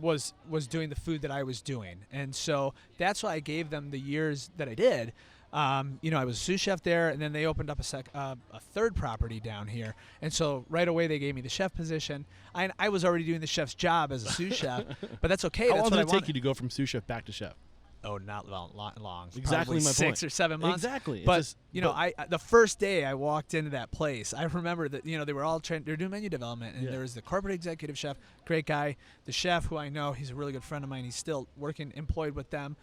[SPEAKER 2] was doing the food that I was doing. And so that's why I gave them the years that I did. You know, I was a sous chef there, and then they opened up a third property down here. And so right away they gave me the chef position. I was already doing the chef's job as a sous chef, but that's okay.
[SPEAKER 1] How
[SPEAKER 2] That's
[SPEAKER 1] long
[SPEAKER 2] what
[SPEAKER 1] did it take you to go from sous chef back to chef?
[SPEAKER 2] Oh, not long.
[SPEAKER 1] Exactly
[SPEAKER 2] Probably
[SPEAKER 1] my
[SPEAKER 2] 6
[SPEAKER 1] point.
[SPEAKER 2] or 7 months.
[SPEAKER 1] Exactly.
[SPEAKER 2] But you know, the first day I walked into that place, I remember that, you know, they were all they're doing menu development, and there was the corporate executive chef, great guy, the chef who I know, he's a really good friend of mine. He's still employed with them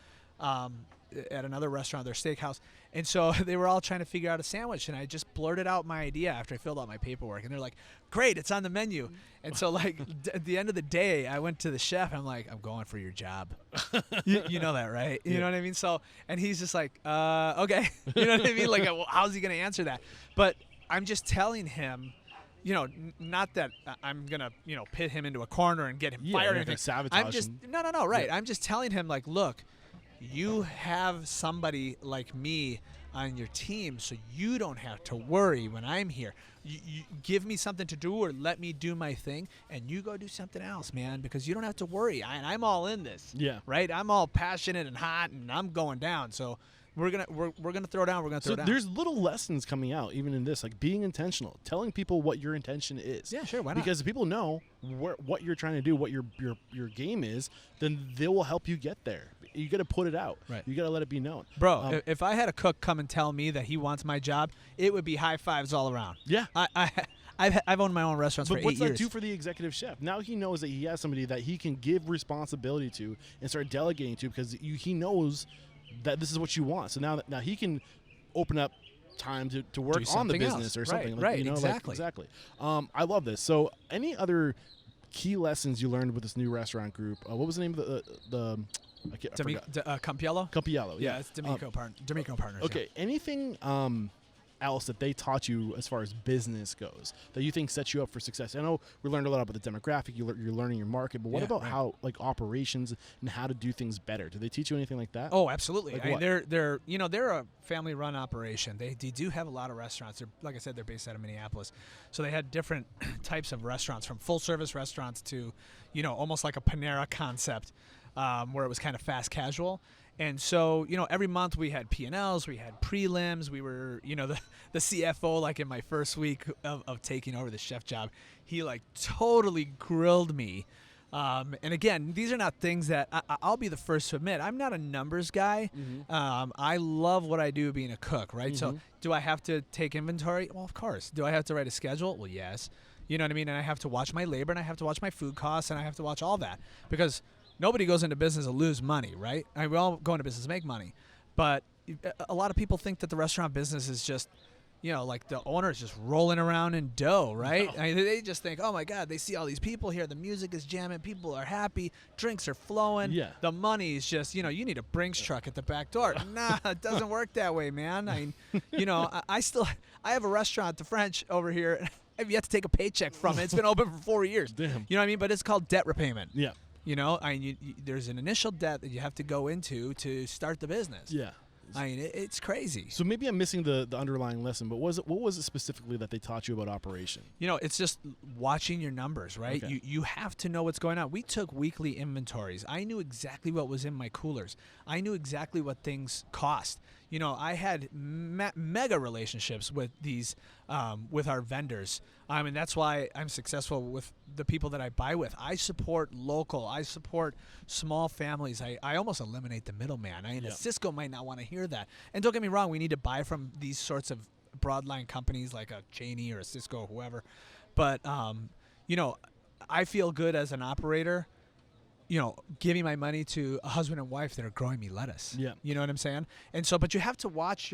[SPEAKER 2] at another restaurant, their steakhouse. And so they were all trying to figure out a sandwich, and I just blurted out my idea after I filled out my paperwork, and they're like, great, it's on the menu. And so like at the end of the day, I went to the chef, and I'm like, I'm going for your job. you know that, right? You know what I mean? So, and he's just like, okay. You know what I mean? Like, well, how's he going to answer that? But I'm just telling him, you know, not that I'm going to, you know, pit him into a corner and get him fired or anything.
[SPEAKER 1] Sabotage
[SPEAKER 2] I'm just,
[SPEAKER 1] him.
[SPEAKER 2] no, right. I'm just telling him, like, look, you have somebody like me on your team, so you don't have to worry when I'm here. You give me something to do or let me do my thing, and you go do something else, man, because you don't have to worry. I'm all in this.
[SPEAKER 1] Yeah.
[SPEAKER 2] Right? I'm all passionate and hot, and I'm going down. So we're gonna throw down. We're gonna throw down.
[SPEAKER 1] There's little lessons coming out even in this, like being intentional, telling people what your intention is.
[SPEAKER 2] Yeah, sure, why not?
[SPEAKER 1] Because if people know what you're trying to do, what your game is, then they will help you get there. You got to put it out.
[SPEAKER 2] Right.
[SPEAKER 1] You got to let it be known.
[SPEAKER 2] Bro, if I had a cook come and tell me that he wants my job, it would be high fives all around.
[SPEAKER 1] Yeah.
[SPEAKER 2] I've owned my own restaurants for 8 years.
[SPEAKER 1] But what's that do for the executive chef? Now he knows that he has somebody that he can give responsibility to and start delegating to, because he knows that this is what you want. So now he can open up time to work on the business or something.
[SPEAKER 2] Right, exactly.
[SPEAKER 1] Exactly. I love this. So any other key lessons you learned with this new restaurant group? What was the name of the
[SPEAKER 2] Campiello?
[SPEAKER 1] Campiello.
[SPEAKER 2] Yeah, it's D'Amico Partners.
[SPEAKER 1] Okay.
[SPEAKER 2] Yeah.
[SPEAKER 1] Anything else that they taught you as far as business goes that you think sets you up for success? I know we learned a lot about the demographic. You're learning your market, but what about how, like, operations and how to do things better? Do they teach you anything like that?
[SPEAKER 2] Oh, absolutely.
[SPEAKER 1] Like
[SPEAKER 2] I mean,
[SPEAKER 1] what?
[SPEAKER 2] they're a family-run operation. They do have a lot of restaurants. They're, like I said, they're based out of Minneapolis, so they had different types of restaurants, from full-service restaurants to, almost like a Panera concept, where it was kind of fast casual. And so, every month we had P&Ls, we had prelims, we were, the CFO, like in my first week of taking over the chef job, he like totally grilled me. And again, these are not things that I'll be the first to admit. I'm not a numbers guy.
[SPEAKER 1] Mm-hmm.
[SPEAKER 2] I love what I do being a cook, right?
[SPEAKER 1] Mm-hmm.
[SPEAKER 2] So do I have to take inventory? Well, of course. Do I have to write a schedule? Well, yes. You know what I mean? And I have to watch my labor, and I have to watch my food costs, and I have to watch all that, because nobody goes into business to lose money, right? I mean, we all go into business to make money. But a lot of people think that the restaurant business is just, like the owner is just rolling around in dough, right?
[SPEAKER 1] No.
[SPEAKER 2] I mean, they just think, oh, my God, they see all these people here. The music is jamming. People are happy. Drinks are flowing.
[SPEAKER 1] Yeah.
[SPEAKER 2] The money is just, you need a Brinks truck at the back door. Nah, it doesn't work that way, man. I mean, I have a restaurant, the French, over here. I've yet to take a paycheck from it. It's been open for 4 years.
[SPEAKER 1] Damn.
[SPEAKER 2] You know what I mean? But it's called debt repayment.
[SPEAKER 1] Yeah.
[SPEAKER 2] There's an initial debt that you have to go into to start the business.
[SPEAKER 1] Yeah.
[SPEAKER 2] I mean, it's crazy.
[SPEAKER 1] So maybe I'm missing the underlying lesson, but what was it specifically that they taught you about operation?
[SPEAKER 2] It's just watching your numbers, right?
[SPEAKER 1] Okay.
[SPEAKER 2] You have to know what's going on. We took weekly inventories. I knew exactly what was in my coolers. I knew exactly what things cost. I had mega relationships with these, with our vendors. I mean, that's why I'm successful with the people that I buy with. I support local. I support small families. I almost eliminate the middleman. I mean,
[SPEAKER 1] Yeah.
[SPEAKER 2] Cisco might not want to hear that. And don't get me wrong, we need to buy from these sorts of broadline companies like a Cheney or a Cisco or whoever. But, I feel good as an operator, giving my money to a husband and wife that are growing me lettuce.
[SPEAKER 1] Yeah.
[SPEAKER 2] You know what I'm saying? And so, but you have to watch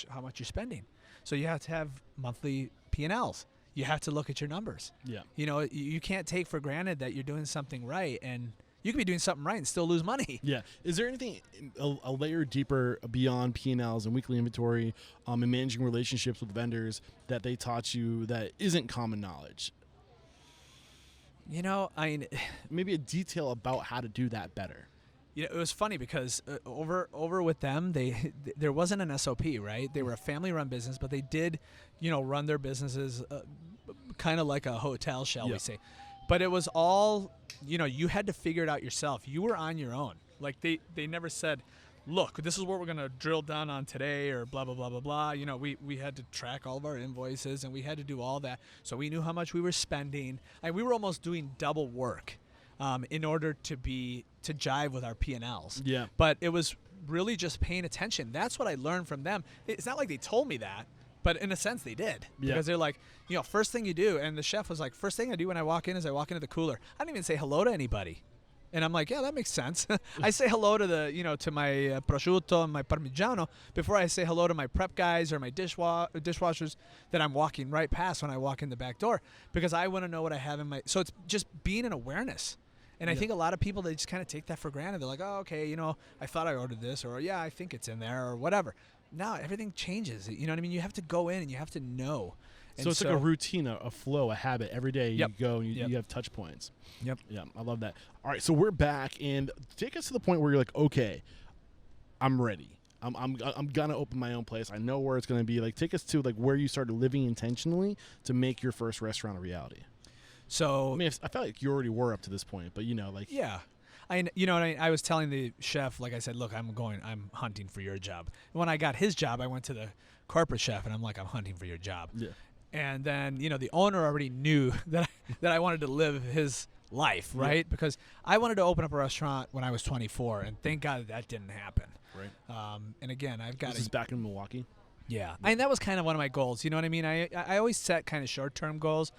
[SPEAKER 2] how much you're spending. So you have to have monthly P&Ls. You have to look at your numbers.
[SPEAKER 1] Yeah.
[SPEAKER 2] You can't take for granted that you're doing something right, and you could be doing something right and still lose money.
[SPEAKER 1] Yeah. Is there anything a layer deeper beyond P&Ls and weekly inventory, and managing relationships with vendors that they taught you that isn't common knowledge?
[SPEAKER 2] I mean,
[SPEAKER 1] Maybe a detail about how to do that better.
[SPEAKER 2] it was funny because over with them, there wasn't an SOP, right? They were a family-run business, but they did, run their businesses kind of like a hotel, shall we say. But it was all, you had to figure it out yourself. You were on your own. Like they never said, look, this is what we're going to drill down on today, or blah, blah, blah, blah, blah. We had to track all of our invoices, and we had to do all that. So we knew how much we were spending. We were almost doing double work in order to jive with our P&Ls.
[SPEAKER 1] Yeah.
[SPEAKER 2] But it was really just paying attention. That's what I learned from them. It's not like they told me that, but in a sense they did.
[SPEAKER 1] Yeah.
[SPEAKER 2] Because they're like, first thing you do, and the chef was like, first thing I do when I walk in is I walk into the cooler. I don't even say hello to anybody. And I'm like, yeah, that makes sense. I say hello to to my prosciutto and my parmigiano before I say hello to my prep guys or my dishwashers that I'm walking right past when I walk in the back door, because I want to know what I have in my. So it's just being an awareness. And I think a lot of people, they just kind of take that for granted. They're like, oh, okay, I thought I ordered this, or yeah, I think it's in there, or whatever. Now everything changes. You know what I mean? You have to go in and you have to know. And
[SPEAKER 1] So it's like a routine, a flow, a habit. Every day you go and you have touch points.
[SPEAKER 2] Yep.
[SPEAKER 1] Yeah, I love that. All right, so we're back, and take us to the point where you're like, okay, I'm ready. I'm gonna open my own place. I know where it's gonna be. Like, take us to like where you started living intentionally to make your first restaurant a reality.
[SPEAKER 2] So
[SPEAKER 1] I mean, I felt like you already were up to this point, but
[SPEAKER 2] yeah. I was telling the chef, like I said, look, I'm hunting for your job. And when I got his job, I went to the corporate chef, and I'm like, I'm hunting for your job.
[SPEAKER 1] Yeah.
[SPEAKER 2] And then, the owner already knew that I wanted to live his life, right?
[SPEAKER 1] Yeah.
[SPEAKER 2] Because I wanted to open up a restaurant when I was 24, and thank God that didn't happen.
[SPEAKER 1] Right.
[SPEAKER 2] And again, I've got
[SPEAKER 1] This is back in Milwaukee.
[SPEAKER 2] Yeah. And that was kind of one of my goals. You know what I mean? I always set kind of short-term goals.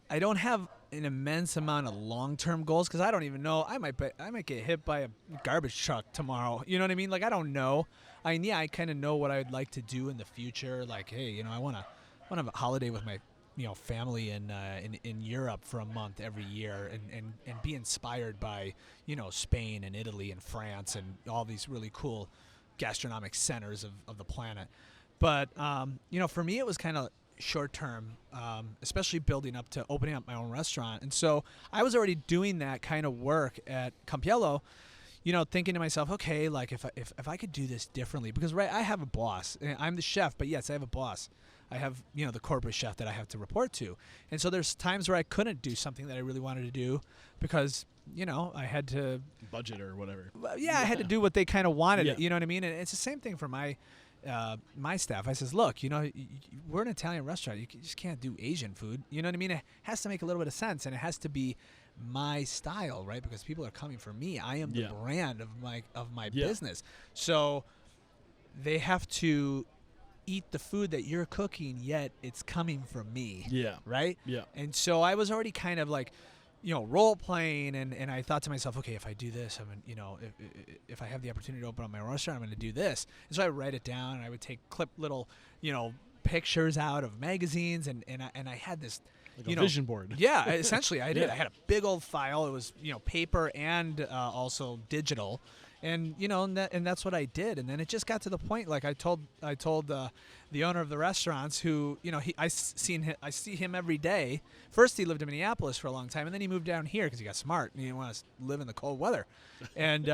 [SPEAKER 2] I don't have an immense amount of long-term goals because I don't even know. I might get hit by a garbage truck tomorrow. You know what I mean? Like, I don't know. I kind of know what I would like to do in the future. Like, hey, I want to have a holiday with my family in Europe for a month every year and be inspired by Spain and Italy and France and all these really cool gastronomic centers of the planet. But for me it was kind of short term, especially building up to opening up my own restaurant. And so I was already doing that kind of work at Campiello, thinking to myself, okay, like if I could do this differently, because I have a boss. I'm the chef, but yes, I have a boss. I have, the corporate chef that I have to report to. And so there's times where I couldn't do something that I really wanted to do because, I had to
[SPEAKER 1] budget or whatever.
[SPEAKER 2] Yeah, I had to do what they kind of wanted. You know what I mean? And it's the same thing for my staff. I says, look, we're an Italian restaurant. You just can't do Asian food. You know what I mean? It has to make a little bit of sense, and it has to be my style, right? Because people are coming for me. I am the brand of my business. So they have to eat the food that you're cooking, yet it's coming from me.
[SPEAKER 1] Yeah.
[SPEAKER 2] Right?
[SPEAKER 1] Yeah.
[SPEAKER 2] And so I was already kind of like, role playing, and I thought to myself, okay, if I do this, if I have the opportunity to open up my restaurant, I'm going to do this. And so I write it down, and I would clip little, pictures out of magazines, and I had this,
[SPEAKER 1] like a vision board.
[SPEAKER 2] Yeah, essentially I did. I had a big old file. It was, paper and also digital. And and that's what I did. And then it just got to the point, like I told the owner of the restaurants, who I see him every day. First he lived in Minneapolis for a long time, and then he moved down here because he got smart and he didn't want to live in the cold weather. And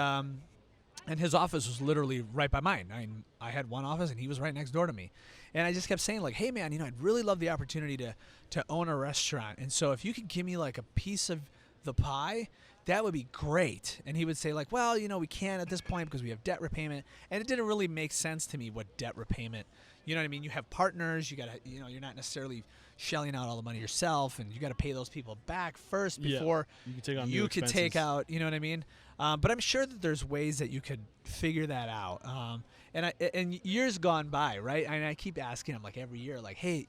[SPEAKER 2] his office was literally right by mine. I had one office, and he was right next door to me. And I just kept saying, like, hey man, I'd really love the opportunity to own a restaurant. And so if you could give me like a piece of the pie, that would be great. And he would say, like, well, we can't at this point because we have debt repayment. And it didn't really make sense to me what debt repayment, you know what I mean? You have partners, you got to, you're not necessarily shelling out all the money yourself, and you got to pay those people back first before
[SPEAKER 1] you could
[SPEAKER 2] take out, you know what I mean? But I'm sure that there's ways that you could figure that out. And years gone by, right? And I keep asking him, like, every year, like, hey,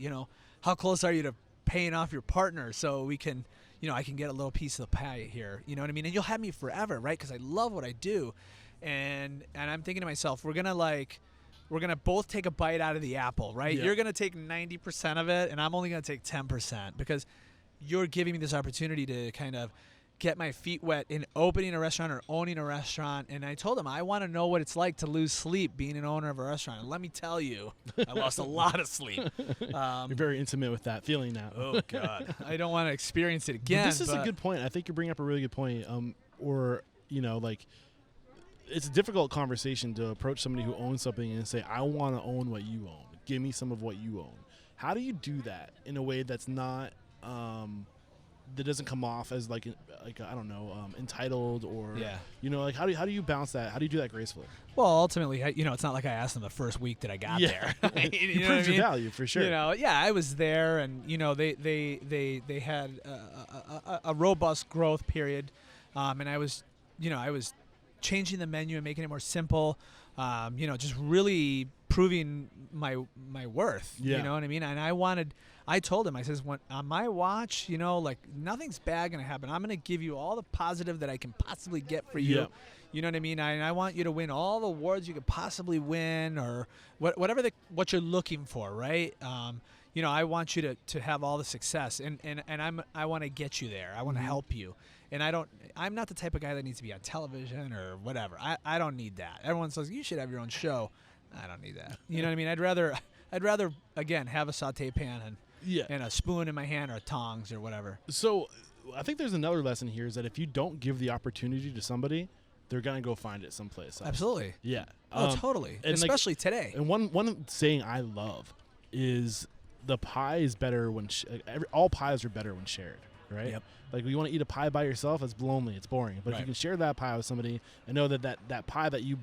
[SPEAKER 2] how close are you to paying off your partner so we can, I can get a little piece of the pie here, you know what I mean? And you'll have me forever, right? Because I love what I do. And I'm thinking to myself, we're going to both take a bite out of the apple, right?
[SPEAKER 1] Yeah.
[SPEAKER 2] You're going to take 90% of it, and I'm only going to take 10% because you're giving me this opportunity to kind of get my feet wet in opening a restaurant or owning a restaurant. And I told him, I want to know what it's like to lose sleep being an owner of a restaurant. And let me tell you, I lost a lot of sleep.
[SPEAKER 1] You're very intimate with that feeling now.
[SPEAKER 2] Oh, God. I don't want to experience it again.
[SPEAKER 1] But this is a good point. I think you're bringing up a really good point. It's a difficult conversation to approach somebody who owns something and say, I want to own what you own. Give me some of what you own. How do you do that in a way that's not that doesn't come off as like I don't know, entitled or how do you balance that? How do you do that gracefully?
[SPEAKER 2] Well, ultimately, it's not like I asked them the first week that I got there.
[SPEAKER 1] You proved your value for sure.
[SPEAKER 2] I was there, and they had a robust growth period, and I was changing the menu and making it more simple, just really proving my worth.
[SPEAKER 1] Yeah.
[SPEAKER 2] You know what I mean? And I told him, I says, on my watch, nothing's bad going to happen. I'm going to give you all the positive that I can possibly get for you.
[SPEAKER 1] Yeah.
[SPEAKER 2] You know what I mean? I want you to win all the awards you could possibly win, or whatever what you're looking for, right? I want you to have all the success, and I want to get you there. I want to help you. And I'm not the type of guy that needs to be on television or whatever. I don't need that. Everyone says you should have your own show. I don't need that. You know what I mean? I'd rather again have a saute pan and a spoon in my hand or tongs or whatever.
[SPEAKER 1] So I think there's another lesson here is that if you don't give the opportunity to somebody, they're gonna go find it someplace else.
[SPEAKER 2] Absolutely.
[SPEAKER 1] Yeah.
[SPEAKER 2] Oh, totally. And especially today.
[SPEAKER 1] And one saying I love is the pie is better when all pies are better when shared. right?
[SPEAKER 2] Yep.
[SPEAKER 1] Like, you want to eat a pie by yourself, it's lonely, it's boring. But if
[SPEAKER 2] Right.
[SPEAKER 1] you can share that pie with somebody and know that pie that you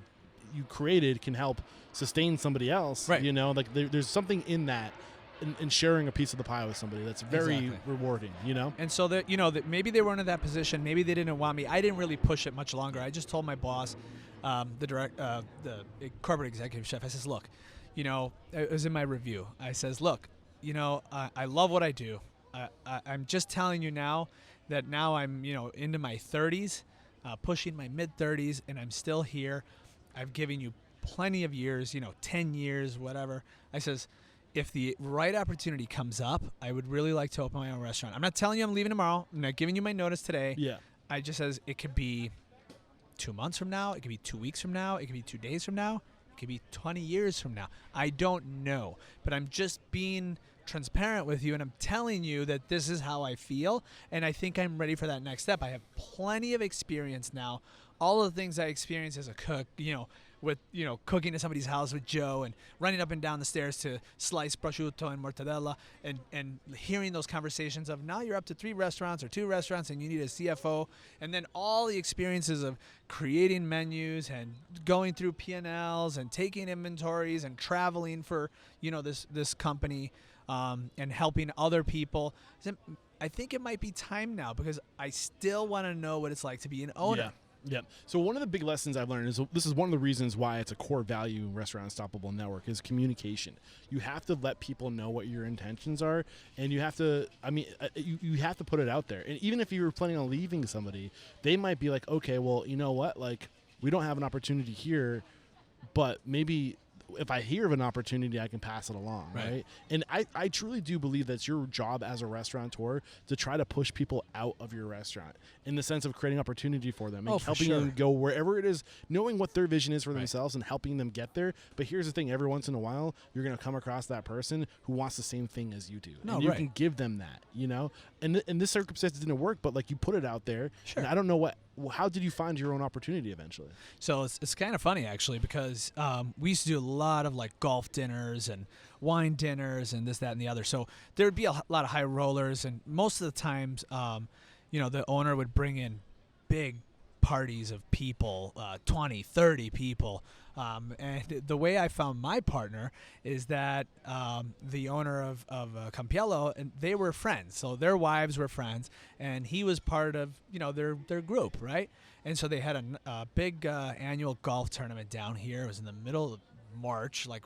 [SPEAKER 1] created can help sustain somebody else,
[SPEAKER 2] Right.
[SPEAKER 1] you know, like there's something in that, in sharing a piece of the pie with somebody that's very
[SPEAKER 2] Exactly.
[SPEAKER 1] rewarding, you know?
[SPEAKER 2] And so that, you know, that maybe they weren't in that position. Maybe they didn't want me. I didn't really push it much longer. I just told my boss, the corporate executive chef, I says, look, you know, it was in my review. I says, look, you know, I love what I do. I'm just telling you now that now I'm, you know, into my 30s, pushing my mid-30s, and I'm still here. I've given you plenty of years, you know, 10 years, whatever. I says, if the right opportunity comes up, I would really like to open my own restaurant. I'm not telling you I'm leaving tomorrow. I'm not giving you my notice today.
[SPEAKER 1] Yeah.
[SPEAKER 2] I just says it could be 2 months from now. It could be 2 weeks from now. It could be 2 days from now. It could be 20 years from now. I don't know. But I'm just being transparent with you, and I'm telling you that this is how I feel, and I think I'm ready for that next step. I have plenty of experience now. All of the things I experienced as a cook, you know, with, you know, cooking at somebody's house with Joe and running up and down the stairs to slice prosciutto and mortadella, and hearing those conversations of now you're up to 3 restaurants or 2 restaurants and you need a CFO, and then all the experiences of creating menus and going through P&Ls and taking inventories and traveling for, you know, this company, and helping other people. I think it might be time now because I still want to know what it's like to be an owner.
[SPEAKER 1] Yeah. Yeah. So one of the big lessons I've learned is this is one of the reasons why it's a core value in Restaurant Unstoppable Network is communication. You have to let people know what your intentions are, and you have to, you have to put it out there. And even if you were planning on leaving somebody, they might be like, okay, well, you know what? Like, we don't have an opportunity here, but maybe if I hear of an opportunity, I can pass it along, right? And I truly do believe that's your job as a restaurateur to try to push people out of your restaurant in the sense of creating opportunity for them and helping them go wherever it is, knowing what their vision is for themselves and helping them get there. But here's the thing, every once in a while, you're going to come across that person who wants the same thing as you do. And you can give them that, you know? And in this circumstance, it didn't work, but like you put it out there.
[SPEAKER 2] Sure.
[SPEAKER 1] And I don't know how did you find your own opportunity eventually?
[SPEAKER 2] So it's kind of funny actually because we used to do a lot of like golf dinners and wine dinners and this, that, and the other. So there would be a lot of high rollers, and most of the times, you know, the owner would bring in big parties of people, 20, 30 people. And the way I found my partner is that the owner of Campiello, and they were friends. So their wives were friends, and he was part of, you know, their group, right? And so they had a big annual golf tournament down here. It was in the middle of March. Like,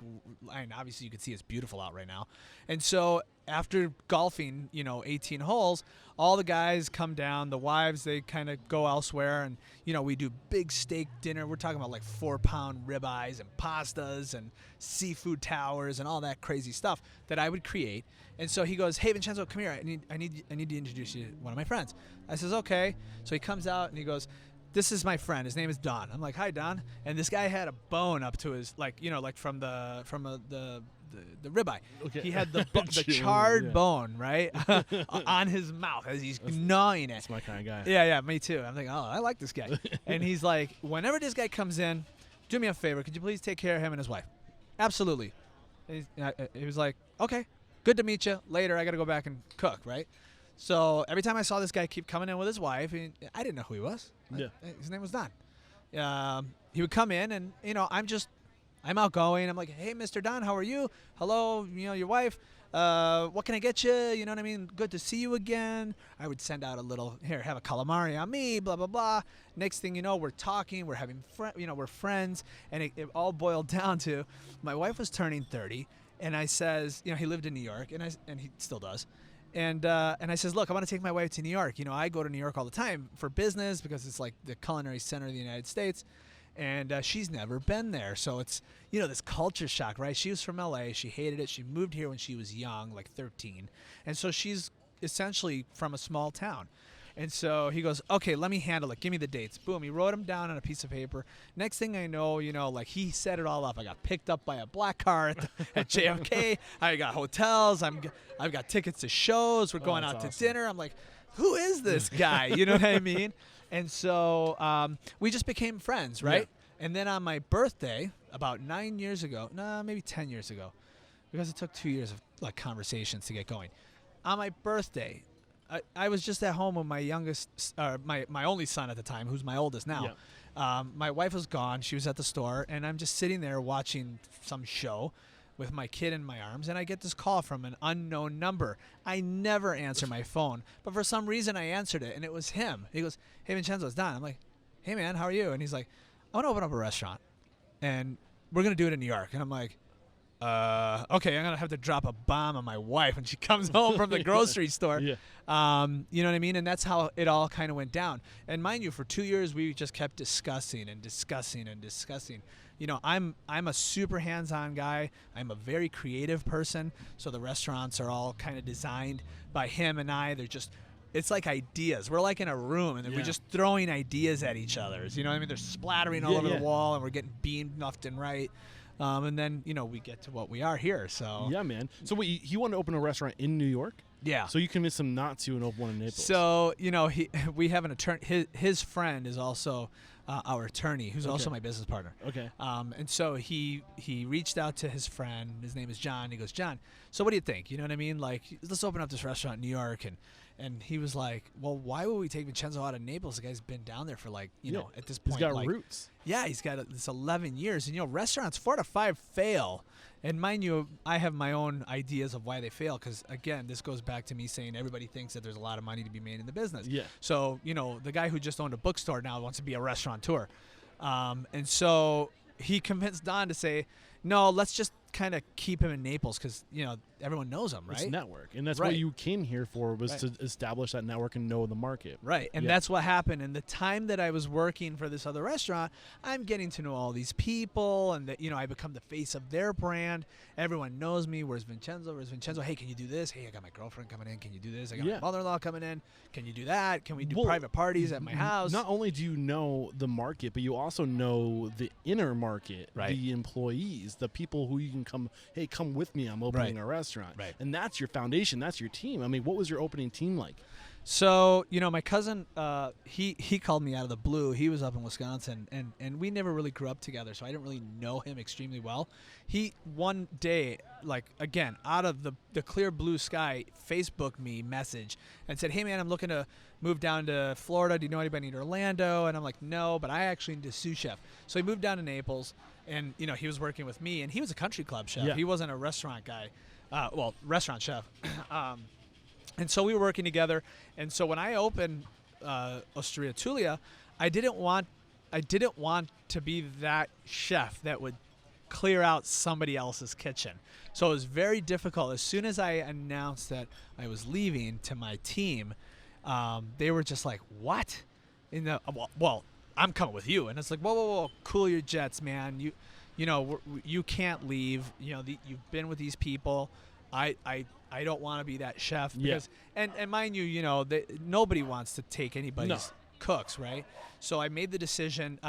[SPEAKER 2] I mean, obviously you could see it's beautiful out right now. And so after golfing, you know, 18 holes, all the guys come down. The wives, they kind of go elsewhere, and you know, we do big steak dinner. We're talking about like 4-pound ribeyes and pastas and seafood towers and all that crazy stuff that I would create. And so he goes, "Hey Vincenzo, come here. I need to introduce you to one of my friends." I says, "Okay." So he comes out and he goes, "This is my friend. His name is Don." I'm like, "Hi, Don." And this guy had a bone up to his, like, you know, like from the ribeye.
[SPEAKER 1] Okay.
[SPEAKER 2] He had the charred bone, right, on his mouth as he's gnawing it.
[SPEAKER 1] That's my kind of guy.
[SPEAKER 2] Yeah, me too. I'm like, oh, I like this guy. And he's like, whenever this guy comes in, do me a favor. Could you please take care of him and his wife? Absolutely. And he was like, okay, good to meet you. Later, I got to go back and cook, right? So every time I saw this guy keep coming in with his wife, I didn't know who he was.
[SPEAKER 1] Yeah.
[SPEAKER 2] His name was Don. He would come in, and you know, I'm outgoing. I'm like, "Hey, Mr. Don, how are you? Hello, you know, your wife. What can I get you? You know what I mean? Good to see you again." I would send out a little, "Here, have a calamari on me." Blah blah blah. Next thing you know, we're talking. We're having, we're friends, and it all boiled down to my wife was turning 30, and I says, you know, he lived in New York, and he still does. And I says, "Look, I want to take my wife to New York. You know, I go to New York all the time for business because it's like the culinary center of the United States. And she's never been there. So it's, you know, this culture shock, right? She was from LA. She hated it. She moved here when she was young, like 13. And so she's essentially from a small town. And so he goes, "Okay, let me handle it. Give me the dates." Boom. He wrote them down on a piece of paper. Next thing I know, you know, like he set it all up. I got picked up by a black car at JFK. I got hotels. I've got tickets to shows. We're going out to dinner. I'm like, who is this guy? You know what I mean? And so we just became friends, right? Yeah. And then on my birthday, about 9 years ago, maybe 10 years ago, because it took 2 years of like conversations to get going. On my birthday, I was just at home with my youngest, my only son at the time, who's my oldest now.
[SPEAKER 1] Yeah.
[SPEAKER 2] My wife was gone. She was at the store, and I'm just sitting there watching some show with my kid in my arms, and I get this call from an unknown number. I never answer my phone, but for some reason I answered it, and it was him. He goes, "Hey, Vincenzo, it's Don." I'm like, "Hey, man, how are you?" And he's like, "I want to open up a restaurant, and we're going to do it in New York." And I'm like, okay, I'm going to have to drop a bomb on my wife when she comes home from the grocery store.
[SPEAKER 1] Yeah.
[SPEAKER 2] You know what I mean? And that's how it all kind of went down. And mind you, for 2 years, we just kept discussing and discussing and discussing. You know, I'm a super hands-on guy. I'm a very creative person. So the restaurants are all kind of designed by him and I. They're just, it's like ideas. We're like in a room, and then we're just throwing ideas at each other. You know what I mean? They're splattering all over the wall, and we're getting beamed left and right. And then, you know, we get to what we are here. So
[SPEAKER 1] Yeah, man. So wait, he wanted to open a restaurant in New York?
[SPEAKER 2] yeah.
[SPEAKER 1] So you convinced him not to and open one in Naples?
[SPEAKER 2] So, you know, we have an attorney. His friend is also our attorney, who's also my business partner.
[SPEAKER 1] Okay.
[SPEAKER 2] And so he reached out to his friend. His name is John. He goes, "John, so what do you think? You know what I mean? Like, let's open up this restaurant in New York." And he was like, "Well, why would we take Vincenzo out of Naples? The guy's been down there for like, you know, at this point,
[SPEAKER 1] he's got
[SPEAKER 2] like,
[SPEAKER 1] roots.
[SPEAKER 2] Yeah, he's got this 11 years. And, you know, restaurants, 4 to 5 fail. And mind you, I have my own ideas of why they fail because, again, this goes back to me saying everybody thinks that there's a lot of money to be made in the business.
[SPEAKER 1] Yeah.
[SPEAKER 2] So, you know, the guy who just owned a bookstore now wants to be a restaurateur. And so he convinced Don to say, no, let's just kind of keep him in Naples because, you know, everyone knows him, right?
[SPEAKER 1] It's network. And that's what you came here for was to establish that network and know the market.
[SPEAKER 2] Right. And that's what happened. And the time that I was working for this other restaurant, I'm getting to know all these people and, you know, I become the face of their brand. Everyone knows me. Where's Vincenzo? Where's Vincenzo? Hey, can you do this? Hey, I got my girlfriend coming in. Can you do this? I got my mother-in-law coming in. Can you do that? Can we do private parties at my house?
[SPEAKER 1] Not only do you know the market, but you also know the inner market, the employees, the people who you can come with me. I'm opening a restaurant.
[SPEAKER 2] Right.
[SPEAKER 1] And that's your foundation. That's your team. I mean, what was your opening team like?
[SPEAKER 2] So, you know, my cousin, he called me out of the blue. He was up in Wisconsin, and we never really grew up together, so I didn't really know him extremely well. He, one day, like, again, out of the clear blue sky, Facebooked me message and said, "Hey, man, I'm looking to move down to Florida. Do you know anybody in Orlando?" And I'm like, "No, but I actually need a sous chef." So he moved down to Naples, and, you know, he was working with me, and he was a country club chef.
[SPEAKER 1] Yeah.
[SPEAKER 2] He wasn't a restaurant guy. Restaurant chef. And so we were working together. And so when I opened Osteria Tulia, I didn't want to be that chef that would clear out somebody else's kitchen. So it was very difficult. As soon as I announced that I was leaving to my team, they were just like, "What?" Well, I'm coming with you. And it's like, whoa, cool your jets, man. You know, you can't leave. You know, you've been with these people. I don't want to be that chef because, and mind you, you know, nobody wants to take anybody's cooks, right? So I made the decision.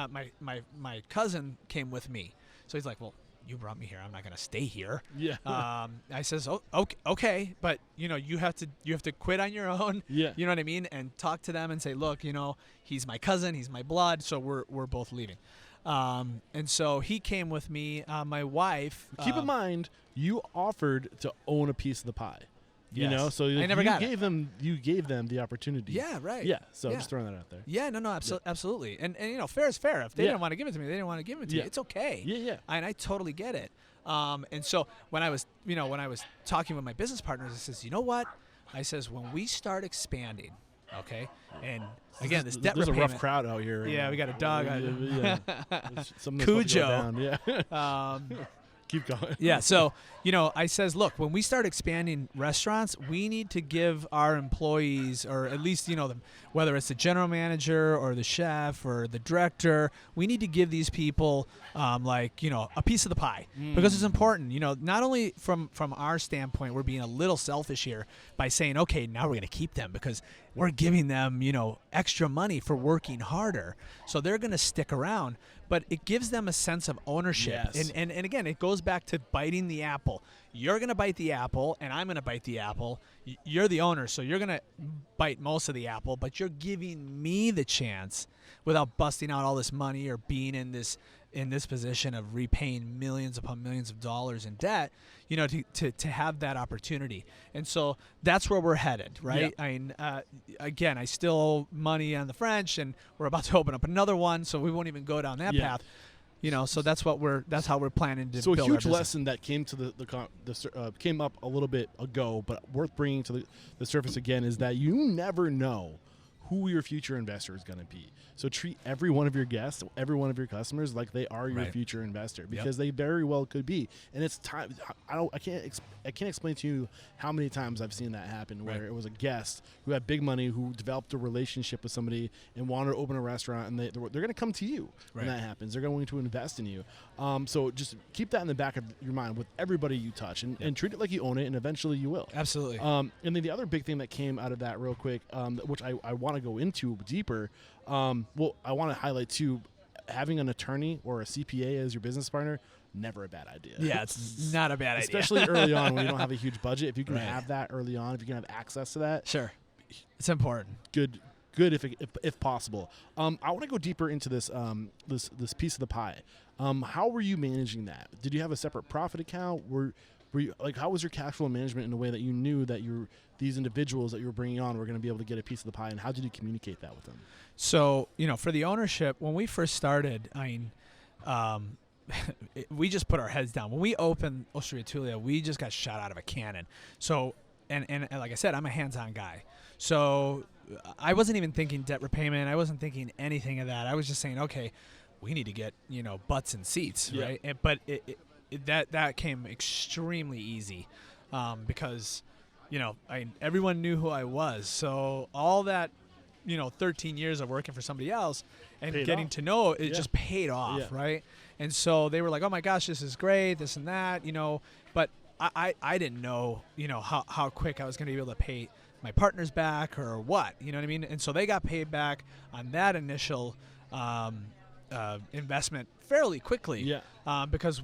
[SPEAKER 2] My cousin came with me, so he's like, "Well, you brought me here. I'm not going to stay here."
[SPEAKER 1] Yeah.
[SPEAKER 2] I says, "Oh, okay, but you know, you have to quit on your own."
[SPEAKER 1] Yeah.
[SPEAKER 2] You know what I mean? And talk to them and say, "Look, you know, he's my cousin. He's my blood. So we're both leaving." And so he came with me. My wife.
[SPEAKER 1] Keep in mind, you offered to own a piece of the pie. You know, so
[SPEAKER 2] I never got it.
[SPEAKER 1] You gave them the opportunity.
[SPEAKER 2] Yeah, right.
[SPEAKER 1] Yeah, so I'm just throwing that out there.
[SPEAKER 2] Yeah, no, absolutely. And you know, fair is fair. If they didn't want to give it to me, they didn't want to give it to you. It's okay.
[SPEAKER 1] Yeah.
[SPEAKER 2] And I totally get it. And so when I was talking with my business partners, I says, "You know what?" I says, "When we start expanding, okay, and again, this debt
[SPEAKER 1] There's
[SPEAKER 2] repayment,
[SPEAKER 1] a rough crowd out here.
[SPEAKER 2] Yeah, we got a dog.
[SPEAKER 1] Cujo.
[SPEAKER 2] Cujo.
[SPEAKER 1] Yeah. Keep going.
[SPEAKER 2] Yeah, so, you know, I says, look, when we start expanding restaurants, we need to give our employees, or at least, you know, whether it's the general manager or the chef or the director, we need to give these people, like, you know, a piece of the pie because it's important. You know, not only from our standpoint, we're being a little selfish here by saying, okay, now we're going to keep them because we're giving them, you know, extra money for working harder. So they're going to stick around. But it gives them a sense of ownership.
[SPEAKER 1] Yes.
[SPEAKER 2] And again, it goes back to biting the apple. You're going to bite the apple, and I'm going to bite the apple. You're the owner, so you're going to bite most of the apple, but you're giving me the chance without busting out all this money or being in this in this position of repaying millions upon millions of dollars in debt, to have that opportunity. And so that's where we're headed, right?
[SPEAKER 1] Yeah.
[SPEAKER 2] I mean, again, I still owe money on the French, and we're about to open up another one, so we won't even go down that path. So that's how we're planning to build
[SPEAKER 1] So a
[SPEAKER 2] our
[SPEAKER 1] huge
[SPEAKER 2] business.
[SPEAKER 1] lesson that came to came up a little bit ago, but worth bringing to the surface again, is that you never know who your future investor is going to be. So treat every one of your guests, every one of your customers like they are your future investor, because they very well could be. And it's time. I can't explain to you how many times I've seen that happen, where it was a guest who had big money, who developed a relationship with somebody and wanted to open a restaurant, and they're going to come to you when that happens. They're going to invest in you. So just keep that in the back of your mind with everybody you touch, and treat it like you own it, and eventually you will.
[SPEAKER 2] Absolutely.
[SPEAKER 1] And then the other big thing that came out of that real quick, which I want to go into deeper, I want to highlight too, having an attorney or a CPA as your business partner, never a bad idea.
[SPEAKER 2] Yeah, it's not a bad idea.
[SPEAKER 1] Especially early on when you don't have a huge budget. If you can have that early on, if you can have access to that.
[SPEAKER 2] Sure. It's important.
[SPEAKER 1] Good if possible. I want to go deeper into this this piece of the pie. How were you managing that? Did you have a separate profit account? Were you, like, how was your cash flow management in a way that you knew that these individuals that you were bringing on were going to be able to get a piece of the pie, and how did you communicate that with them?
[SPEAKER 2] So, for the ownership, when we first started, we just put our heads down. When we opened Osteria Betulia, we just got shot out of a cannon. So, and like I said, I'm a hands-on guy. So I wasn't even thinking debt repayment. I wasn't thinking anything of that. I was just saying, okay, we need to get, butts and seats, right? But that came extremely easy because, everyone knew who I was. So all that, 13 years of working for somebody else and
[SPEAKER 1] paid
[SPEAKER 2] getting
[SPEAKER 1] off.
[SPEAKER 2] to know it just paid off, right? And so they were like, oh my gosh, this is great, this and that, but I didn't know, how quick I was going to be able to pay my partners back or what, you know what I mean? And so they got paid back on that initial investment fairly quickly, because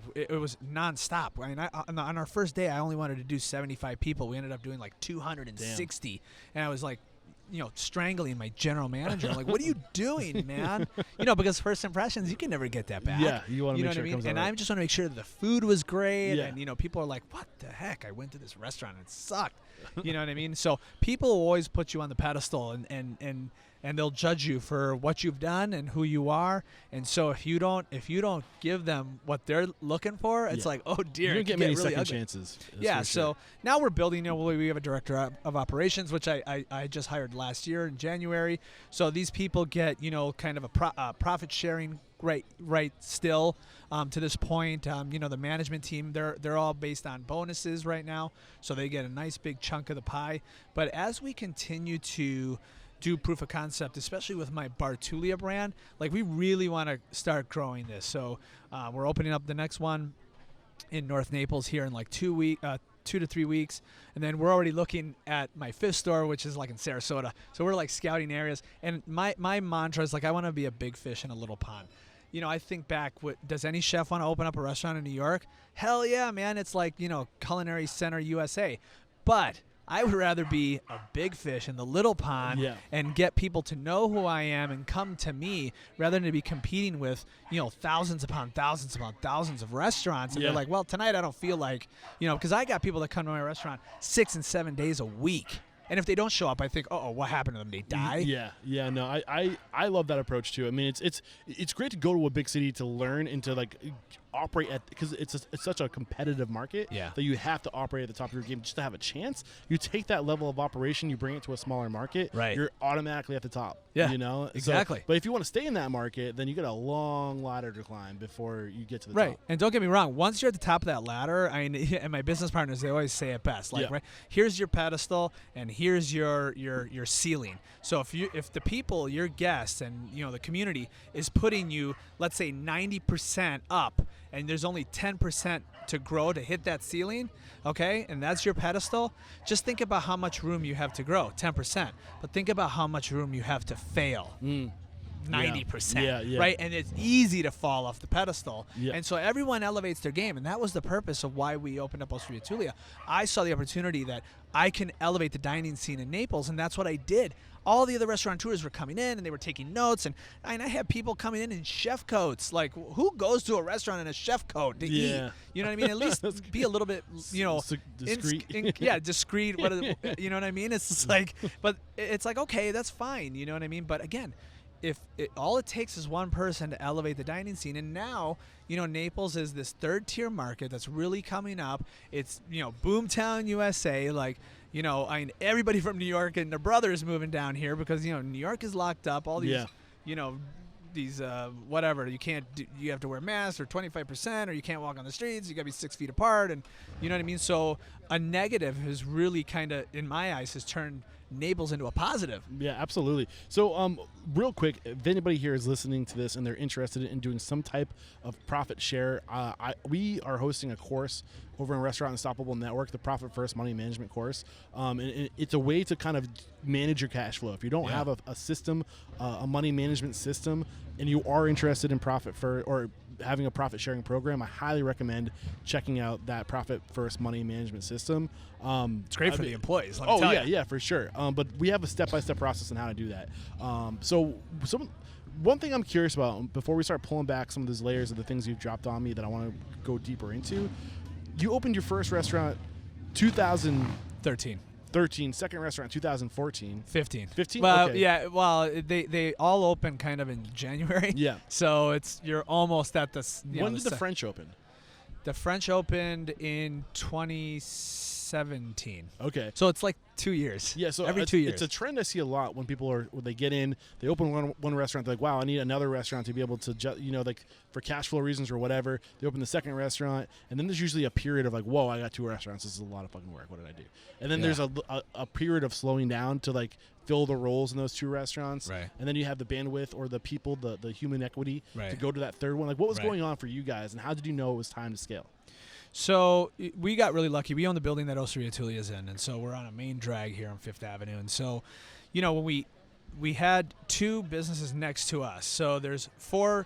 [SPEAKER 2] it was nonstop. I mean, on our first day, I only wanted to do 75 people. We ended up doing like 260, and I was like, strangling my general manager. I'm like, what are you doing, man? Because first impressions, you can never get that back.
[SPEAKER 1] Yeah, you want to
[SPEAKER 2] know
[SPEAKER 1] make
[SPEAKER 2] what
[SPEAKER 1] sure
[SPEAKER 2] I
[SPEAKER 1] it
[SPEAKER 2] mean?
[SPEAKER 1] comes out
[SPEAKER 2] And
[SPEAKER 1] right.
[SPEAKER 2] I just want to make sure that the food was great, and people are like, what the heck? I went to this restaurant and it sucked. You know what I mean? So people will always put you on the pedestal, and they'll judge you for what you've done and who you are. And so if you don't give them what they're looking for, it's like, oh dear,
[SPEAKER 1] You don't
[SPEAKER 2] it
[SPEAKER 1] get
[SPEAKER 2] can
[SPEAKER 1] many
[SPEAKER 2] really
[SPEAKER 1] second
[SPEAKER 2] ugly.
[SPEAKER 1] chances. That's
[SPEAKER 2] Yeah,
[SPEAKER 1] for
[SPEAKER 2] so
[SPEAKER 1] sure.
[SPEAKER 2] now we're building. We have a director of operations, which I just hired last year in January. So these people get kind of a profit sharing right still to this point. The management team, they're all based on bonuses right now, so they get a nice big chunk of the pie. But as we continue to do proof of concept, especially with my Betulia brand, like we really want to start growing this. So we're opening up the next one in North Naples here in like 2 to 3 weeks, and then we're already looking at my fifth store, which is like in Sarasota. So we're like scouting areas, and my mantra is like, I want to be a big fish in a little pond. I think back, does any chef want to open up a restaurant in New York? Hell yeah, man. It's like, Culinary Center USA. But I would rather be a big fish in the little pond and get people to know who I am and come to me, rather than to be competing with, thousands upon thousands upon thousands of restaurants. And they're like, well, tonight I don't feel like, because I got people that come to my restaurant 6 and 7 days a week. And if they don't show up, I think, what happened to them? They die?
[SPEAKER 1] Yeah. No, I love that approach too. I mean, it's great to go to a big city to learn and to like operate at, because it's such a competitive market that you have to operate at the top of your game just to have a chance. You take that level of operation, you bring it to a smaller market, you're automatically at the top.
[SPEAKER 2] Yeah,
[SPEAKER 1] So,
[SPEAKER 2] exactly.
[SPEAKER 1] but if you want to stay in that market, then you get a long ladder to climb before you get to the top.
[SPEAKER 2] And don't get me wrong, once you're at the top of that ladder, and my business partners, they always say it best, like, here's your pedestal and here's your ceiling. So if the people, your guests and the community is putting you, let's say 90% up, and there's only 10% to grow to hit that ceiling, okay, and that's your pedestal, just think about how much room you have to grow, 10%. But think about how much room you have to fail. 90%,
[SPEAKER 1] Yeah.
[SPEAKER 2] right? And it's easy to fall off the pedestal.
[SPEAKER 1] Yeah.
[SPEAKER 2] And so everyone elevates their game, and that was the purpose of why we opened up Osteria Betulia. I saw the opportunity that I can elevate the dining scene in Naples, and that's what I did. All the other restaurateurs were coming in, and they were taking notes, and I had people coming in chef coats. Like, who goes to a restaurant in a chef coat to eat? You know what I mean? At least be a little bit,
[SPEAKER 1] discreet.
[SPEAKER 2] Discreet. You know what I mean? It's just like, but it's like, okay, that's fine. You know what I mean? But again, if all it takes is one person to elevate the dining scene, and now, Naples is this third-tier market that's really coming up. It's, boomtown USA, like, everybody from New York and their brother is moving down here because, New York is locked up. All these, these whatever, you have to wear masks or 25%, or you can't walk on the streets. You got to be 6 feet apart, and you know what I mean? So a negative has really kind of, in my eyes, has turned Naples into a positive.
[SPEAKER 1] Yeah, absolutely. So, real quick, if anybody here is listening to this and they're interested in doing some type of profit share, we are hosting a course over in Restaurant Unstoppable Network, the Profit First Money Management course. And it's a way to kind of manage your cash flow. If you don't have a system, a money management system, and you are interested in or having a profit sharing program, I highly recommend checking out that Profit First Money Management system.
[SPEAKER 2] It's great for the employees. Let me tell you.
[SPEAKER 1] Yeah, for sure. But we have a step-by-step process on how to do that. So one thing I'm curious about before we start pulling back some of those layers of the things you've dropped on me that I want to go deeper into. You opened your first restaurant 2013, second restaurant 2014.
[SPEAKER 2] 15.
[SPEAKER 1] Well,
[SPEAKER 2] okay. Yeah, well, they all open kind of in January.
[SPEAKER 1] Yeah.
[SPEAKER 2] So you're almost at the
[SPEAKER 1] When did the French open?
[SPEAKER 2] The French opened in 2017.
[SPEAKER 1] Okay.
[SPEAKER 2] So it's like 2 years.
[SPEAKER 1] Yeah, so
[SPEAKER 2] every 2 years.
[SPEAKER 1] It's a trend I see a lot when when they get in, they open one restaurant, they're like, wow, I need another restaurant to be able to, like for cash flow reasons or whatever. They open the second restaurant, and then there's usually a period of like, whoa, I got 2 restaurants. This is a lot of fucking work. What did I do? And then there's a period of slowing down to like fill the roles in those 2 restaurants.
[SPEAKER 2] Right.
[SPEAKER 1] And then you have the bandwidth or the people, the human equity
[SPEAKER 2] right.
[SPEAKER 1] to go to that third one. Like, what was going on for you guys, and how did you know it was time to scale?
[SPEAKER 2] So we got really lucky. We own the building that Osteria Betulia is in, and so we're on a main drag here on Fifth Avenue. And so, when we had 2 businesses next to us, so there's 4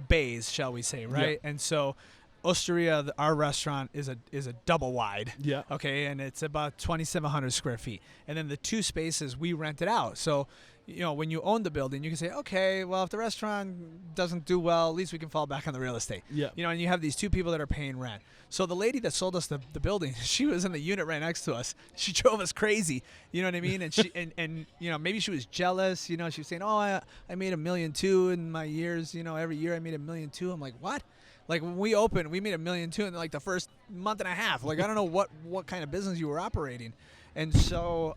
[SPEAKER 2] bays, shall we say, right? Yeah. And so Osteria, our restaurant, is a double wide.
[SPEAKER 1] Yeah.
[SPEAKER 2] Okay, and it's about 2,700 square feet. And then the 2 spaces we rented out. So, when you own the building, you can say, okay, well, if the restaurant doesn't do well, at least we can fall back on the real estate.
[SPEAKER 1] Yeah.
[SPEAKER 2] And you have these 2 people that are paying rent. So the lady that sold us the building, she was in the unit right next to us. She drove us crazy. You know what I mean? And she and maybe she was jealous. She was saying, oh, I made $1.2 million in my years. Every year I made $1.2 million. I'm like, what? Like when we opened, we made $1.2 million in like the first month and a half. Like I don't know what kind of business you were operating. And so,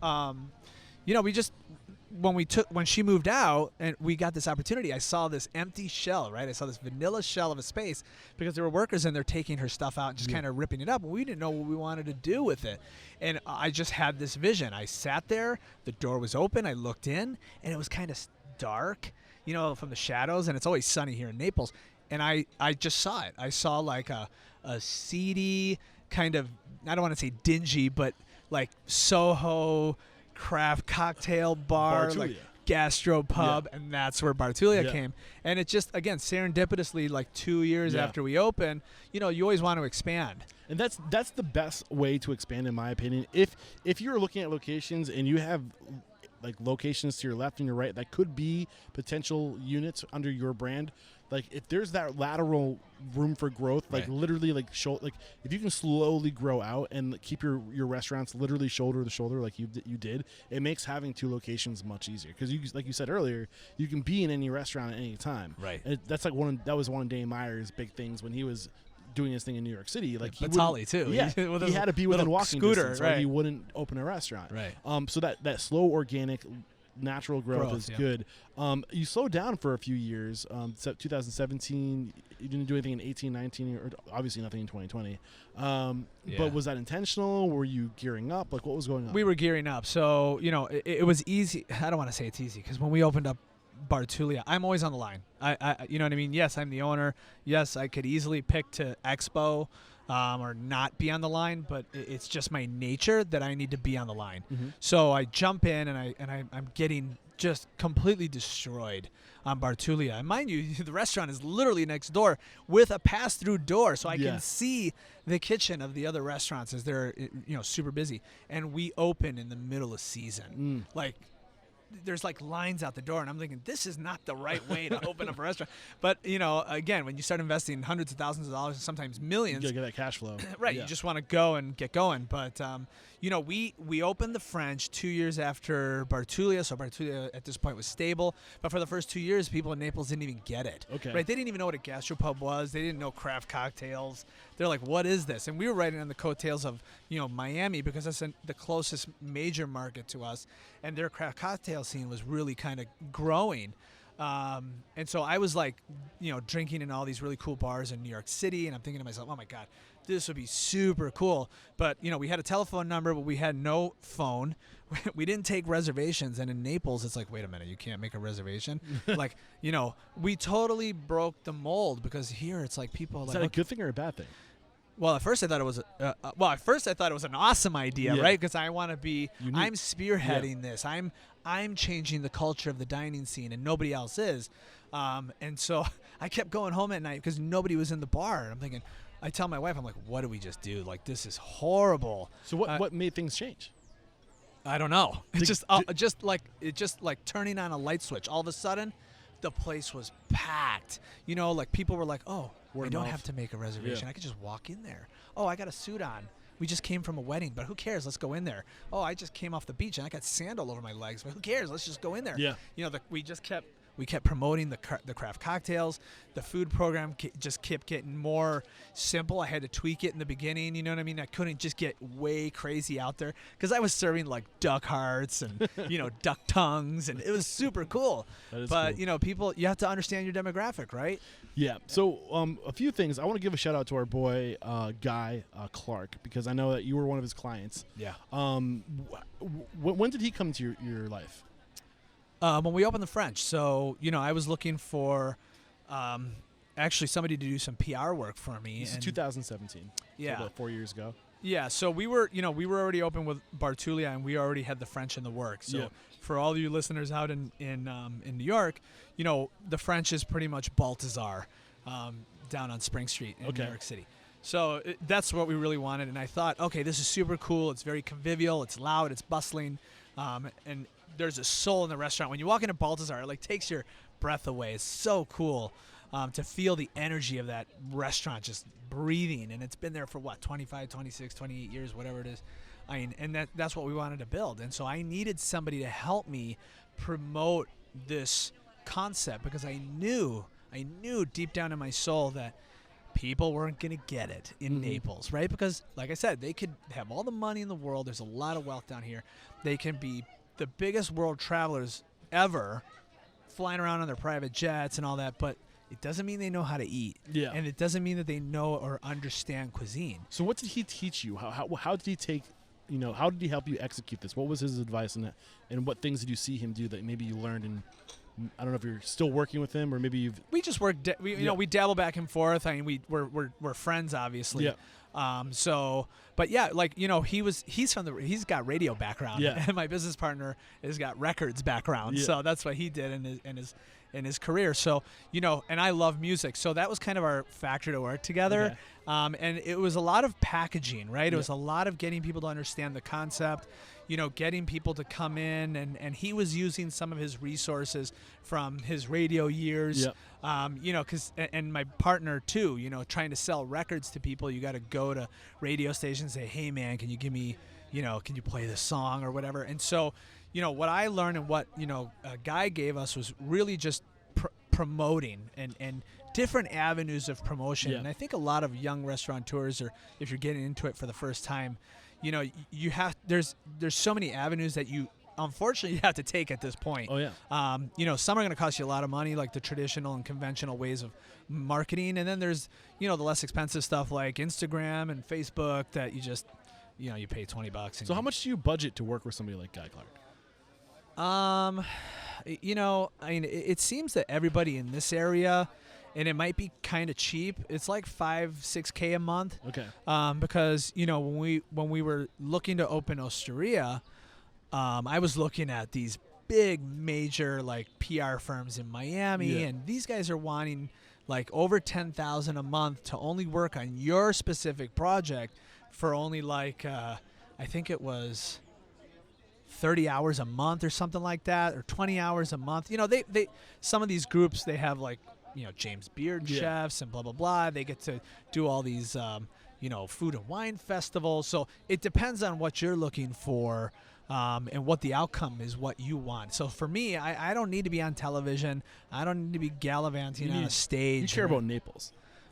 [SPEAKER 2] we just when she moved out and we got this opportunity, I saw this empty shell, right? I saw this vanilla shell of a space because there were workers in there taking her stuff out and just kind of ripping it up. And we didn't know what we wanted to do with it. And I just had this vision. I sat there, the door was open, I looked in, and it was kind of dark, from the shadows, and it's always sunny here in Naples. And I just saw it. I saw like a seedy kind of, I don't want to say dingy, but like Soho craft cocktail bar, like gastropub, and that's where Betulia came. And it just, again, serendipitously, like 2 years after we opened, you always want to expand.
[SPEAKER 1] And that's the best way to expand, in my opinion. If you're looking at locations and you have like locations to your left and your right that could be potential units under your brand, like if there's that lateral room for growth, like literally like if you can slowly grow out and keep your restaurants literally shoulder to shoulder like you did, it makes having 2 locations much easier because you, like you said earlier, you can be in any restaurant at any time.
[SPEAKER 2] Right.
[SPEAKER 1] And that's like that was one of Dane Meyer's big things when he was doing his thing in New York City. Like
[SPEAKER 2] Batali too.
[SPEAKER 1] Yeah, he had to be within walking distance,
[SPEAKER 2] right?
[SPEAKER 1] Or he wouldn't open a restaurant.
[SPEAKER 2] Right.
[SPEAKER 1] So that slow organic natural growth is good. You slowed down for a few years. 2017, you didn't do anything in 18, 19, or obviously nothing in 2020. But was that intentional? Were you gearing up? Like what was going on?
[SPEAKER 2] We were gearing up. So, it was easy. I don't want to say it's easy because when we opened up Betulia, I'm always on the line. I you know what I mean? Yes, I'm the owner. Yes, I could easily pick to expo or not be on the line, but it's just my nature that I need to be on the line. Mm-hmm. So I jump in and I'm getting just completely destroyed on Betulia. And mind you, the restaurant is literally next door with a pass-through door, so I can see the kitchen of the other restaurants as they're super busy. And we open in the middle of season, like. There's like lines out the door, and I'm thinking this is not the right way to open up a restaurant. But again, when you start investing hundreds of thousands of dollars, and sometimes millions,
[SPEAKER 1] you gotta get that cash flow.
[SPEAKER 2] right? You just want to go and get going. But we opened the French 2 years after Betulia, so Betulia at this point was stable. But for the first 2 years, people in Naples didn't even get it.
[SPEAKER 1] Okay.
[SPEAKER 2] Right? They didn't even know what a gastropub was. They didn't know craft cocktails. They're like, what is this? And we were riding on the coattails of Miami, because that's the closest major market to us, and their craft cocktail scene was really kind of growing. And so I was like, drinking in all these really cool bars in New York City, and I'm thinking to myself, oh my God, this would be super cool. But, we had a telephone number, but we had no phone. We didn't take reservations. And in Naples, it's like, wait a minute, you can't make a reservation? Like, we totally broke the mold, because here it's like people are like,
[SPEAKER 1] is that a good thing or a bad thing?
[SPEAKER 2] Well, at first I thought it was an awesome idea, right? Because I want to be. I'm spearheading this. I'm changing the culture of the dining scene, and nobody else is. And so I kept going home at night because nobody was in the bar. I'm thinking. I tell my wife, I'm like, what did we just do? Like, this is horrible.
[SPEAKER 1] So what made things change?
[SPEAKER 2] I don't know. It's just like turning on a light switch. All of a sudden, the place was packed. Like people were like, oh. I don't have to make a reservation. I could just walk in there. Oh, I got a suit on. We just came from a wedding, but who cares? Let's go in there. Oh, I just came off the beach and I got sand all over my legs, but who cares? Let's just go in there.
[SPEAKER 1] Yeah.
[SPEAKER 2] We kept promoting the craft cocktails. The food program just kept getting more simple. I had to tweak it in the beginning. You know what I mean? I couldn't just get way crazy out there, because I was serving like duck hearts and duck tongues, and it was super cool.
[SPEAKER 1] That is
[SPEAKER 2] but
[SPEAKER 1] cool.
[SPEAKER 2] people, you have to understand your demographic, right?
[SPEAKER 1] Yeah. So a few things. I want to give a shout out to our boy Guy Clark, because I know that you were one of his clients.
[SPEAKER 2] Yeah.
[SPEAKER 1] When did he come to your life?
[SPEAKER 2] When we opened the French. So, I was looking for actually somebody to do some PR work for me.
[SPEAKER 1] This is 2017.
[SPEAKER 2] Yeah.
[SPEAKER 1] So about 4 years ago.
[SPEAKER 2] Yeah. So we were already open with Betulia, and we already had the French in the works. So for all you listeners out in New York, the French is pretty much Balthazar down on Spring Street in New York City. So that's what we really wanted. And I thought, okay, this is super cool. It's very convivial. It's loud. It's bustling. And there's a soul in the restaurant. When you walk into Balthazar, it like takes your breath away. It's so cool to feel the energy of that restaurant just breathing. And it's been there for 25, 26, 28 years, whatever it is. And that's what we wanted to build. And so I needed somebody to help me promote this concept, because I knew deep down in my soul that people weren't going to get it in Naples, right? Because, like I said, they could have all the money in the world. There's a lot of wealth down here. They can be the biggest world travelers ever, flying around on their private jets and all that, but it doesn't mean they know how to eat.
[SPEAKER 1] Yeah.
[SPEAKER 2] And it doesn't mean that they know or understand cuisine.
[SPEAKER 1] So what did he teach you? How did he take, how did he help you execute this? What was his advice, and what things did you see him do that maybe you learned? And I don't know if you're still working with him, or maybe you've.
[SPEAKER 2] We just work. We dabble back and forth. I mean, we're friends, obviously.
[SPEAKER 1] Yeah.
[SPEAKER 2] But yeah, like he's got radio background.
[SPEAKER 1] Yeah.
[SPEAKER 2] And my business partner has got records background.
[SPEAKER 1] Yeah.
[SPEAKER 2] So that's what he did in his career. So and I love music. So that was kind of our factor to work together.
[SPEAKER 1] Okay.
[SPEAKER 2] And it was a lot of packaging, right? It was a lot of getting people to understand the concept. Getting people to come in, and he was using some of his resources from his radio years.
[SPEAKER 1] Yep.
[SPEAKER 2] And my partner too, trying to sell records to people, you got to go to radio stations and say, hey man, can you give me, can you play this song or whatever? And so, what I learned and what, a guy gave us was really just promoting and different avenues of promotion.
[SPEAKER 1] Yeah.
[SPEAKER 2] And I think a lot of young restaurateurs, or if you're getting into it for the first time, there's so many avenues that you unfortunately have to take at this point.
[SPEAKER 1] Oh yeah.
[SPEAKER 2] Some are going to cost you a lot of money, like the traditional and conventional ways of marketing, and then there's the less expensive stuff like Instagram and Facebook that you just you pay $20.
[SPEAKER 1] So how much do you budget to work with somebody like Guy Clark?
[SPEAKER 2] It seems that everybody in this area, and it might be kind of cheap, it's like $5-6K a month.
[SPEAKER 1] Okay.
[SPEAKER 2] Because when we were looking to open Osteria, I was looking at these big major like PR firms in Miami, and these guys are wanting like over $10,000 a month to only work on your specific project for only like I think it was 30 hours a month or something like that, or 20 hours a month. You know, they some of these groups, they have like, you know, James Beard chefs and blah, blah, blah. They get to do all these, you know, food and wine festivals. So it depends on what you're looking for and what the outcome is, what you want. So for me, I don't need to be on television. I don't need to be gallivanting on a stage.
[SPEAKER 1] You care about Naples.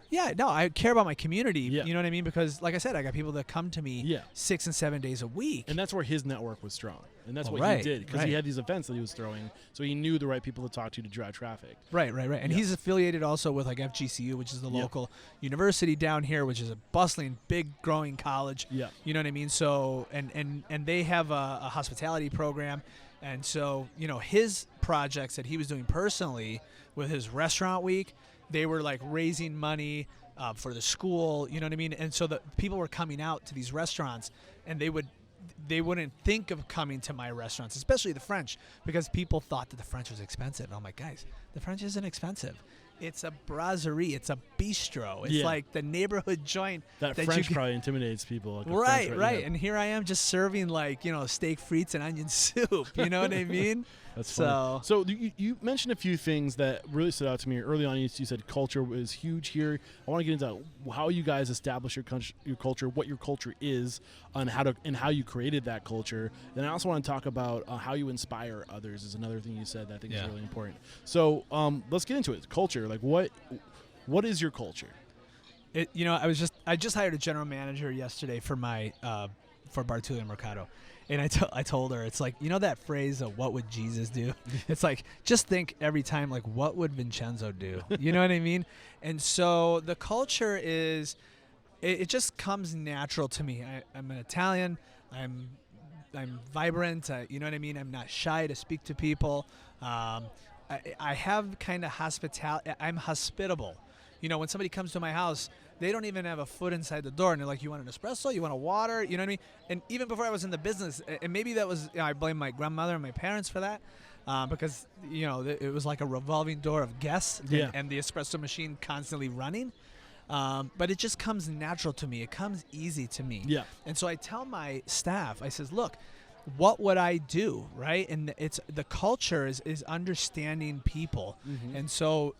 [SPEAKER 2] Yeah, no, I care about my community.
[SPEAKER 1] Yeah.
[SPEAKER 2] You know what I mean? Because, like I said, I got people that come to me 6 and 7 days a week.
[SPEAKER 1] And that's where his network was strong. And that's what
[SPEAKER 2] right,
[SPEAKER 1] he did. Because he had these events that he was throwing. So he knew the right people to talk to drive traffic.
[SPEAKER 2] Right. And he's affiliated also with, like, FGCU, which is the local university down here, which is a bustling, big, growing college.
[SPEAKER 1] Yeah.
[SPEAKER 2] You know what I mean? So, and they have a hospitality program. And so, you know, his projects that he was doing personally with his restaurant week, they were like raising money for the school, you know what I mean? And so the people were coming out to these restaurants, and they wouldn't think of coming to my restaurants, especially the French, because people thought that the French was expensive. And I'm like, guys, the French isn't expensive. It's a brasserie. It's a bistro. It's like the neighborhood joint.
[SPEAKER 1] That French probably intimidates people. Like
[SPEAKER 2] right.
[SPEAKER 1] Yeah.
[SPEAKER 2] And here I am just serving, like, you know, steak frites and onion soup. You know what I mean?
[SPEAKER 1] That's funny. So you mentioned a few things that really stood out to me early on. You said culture was huge here. I want to get into how you guys establish your culture, what your culture is, and how you created that culture. Then I also want to talk about how you inspire others. Is another thing you said that I think is really important. So let's get into it. Culture, like what is your culture?
[SPEAKER 2] You know, I just hired a general manager yesterday for my for Betulia Mercado. And I told her, it's like, you know that phrase of what would Jesus do? It's like, just think every time, like, what would Vincenzo do? You know what I mean? And so the culture is, it just comes natural to me. I'm an Italian. I'm vibrant. You know what I mean? I'm not shy to speak to people. I have kind of hospitality. I'm hospitable. You know, when somebody comes to my house, they don't even have a foot inside the door, and they're like, you want an espresso? You want a water? You know what I mean? And even before I was in the business, and maybe that was, I blame my grandmother and my parents for that, because, you know, it was like a revolving door of guests and the espresso machine constantly running. But it just comes natural to me. It comes easy to me.
[SPEAKER 1] Yeah.
[SPEAKER 2] And so I tell my staff, I says, look, what would I do, right? And it's the culture is understanding people. Mm-hmm. And so,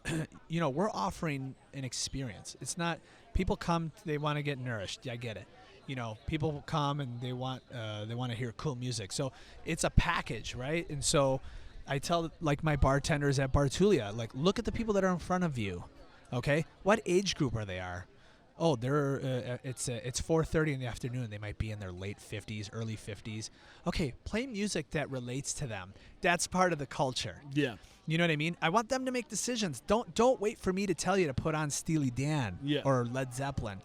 [SPEAKER 2] you know, we're offering an experience. It's not, people come, they want to get nourished. Yeah, I get it. You know, people come and they want to hear cool music. So it's a package, right? And so I tell, like, my bartenders at Betulia, like, look at the people that are in front of you, okay? What age group are they are? Oh, they're it's 4:30 in the afternoon. They might be in their late 50s, early 50s. Okay, play music that relates to them. That's part of the culture.
[SPEAKER 1] Yeah.
[SPEAKER 2] You know what I mean? I want them to make decisions. Don't wait for me to tell you to put on Steely Dan or Led Zeppelin.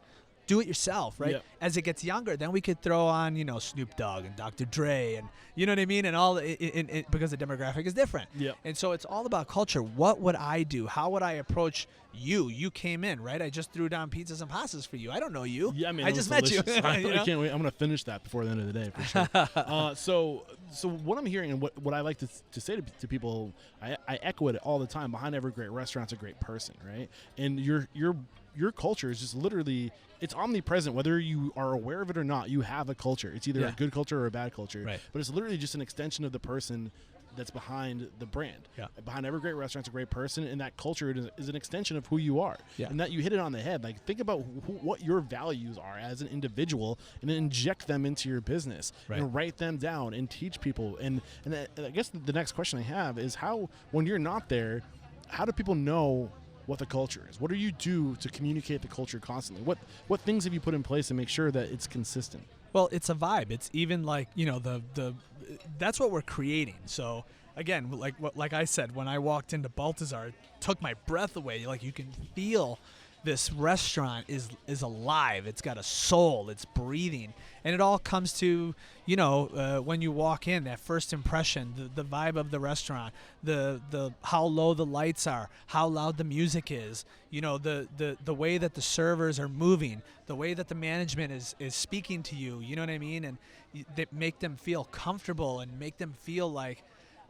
[SPEAKER 2] Do it yourself, right?
[SPEAKER 1] Yeah.
[SPEAKER 2] As it gets younger, then we could throw on, you know, Snoop Dogg and Dr. Dre, and you know what I mean, and all because the demographic is different.
[SPEAKER 1] Yeah.
[SPEAKER 2] And so it's all about culture. What would I do? How would I approach you? You came in, right? I just threw down pizzas and pastas for you. I don't know you.
[SPEAKER 1] Yeah, man.
[SPEAKER 2] I just met you.
[SPEAKER 1] I can't wait. I'm gonna finish that before the end of the day for sure. So what I'm hearing and what I like to say to people, I echo it all the time. Behind every great restaurant's a great person, right? And your culture is just literally, it's omnipresent. Whether you are aware of it or not, you have a culture. It's either a good culture or a bad culture.
[SPEAKER 2] Right.
[SPEAKER 1] But it's literally just an extension of the person that's behind the brand. Yeah. Behind every great restaurant's a great person, and that culture is an extension of who you are. Yeah. And that you hit it on the head. Like, think about what your values are as an individual, and then inject them into your business, and write them down and teach people. And I guess the next question I have is, how, when you're not there, how do people know what the culture is? What do you do to communicate the culture constantly? What things have you put in place to make sure that it's consistent?
[SPEAKER 2] Well, it's a vibe. It's even like, you know, that's what we're creating. So again, like I said, when I walked into Baltazar, it took my breath away. Like, you can feel this restaurant is alive. It's got a soul. It's breathing. And it all comes to, you know, when you walk in, that first impression, the vibe of the restaurant, the how low the lights are, how loud the music is, you know, the way that the servers are moving, the way that the management is speaking to you, you know what I mean? And they make them feel comfortable and make them feel like,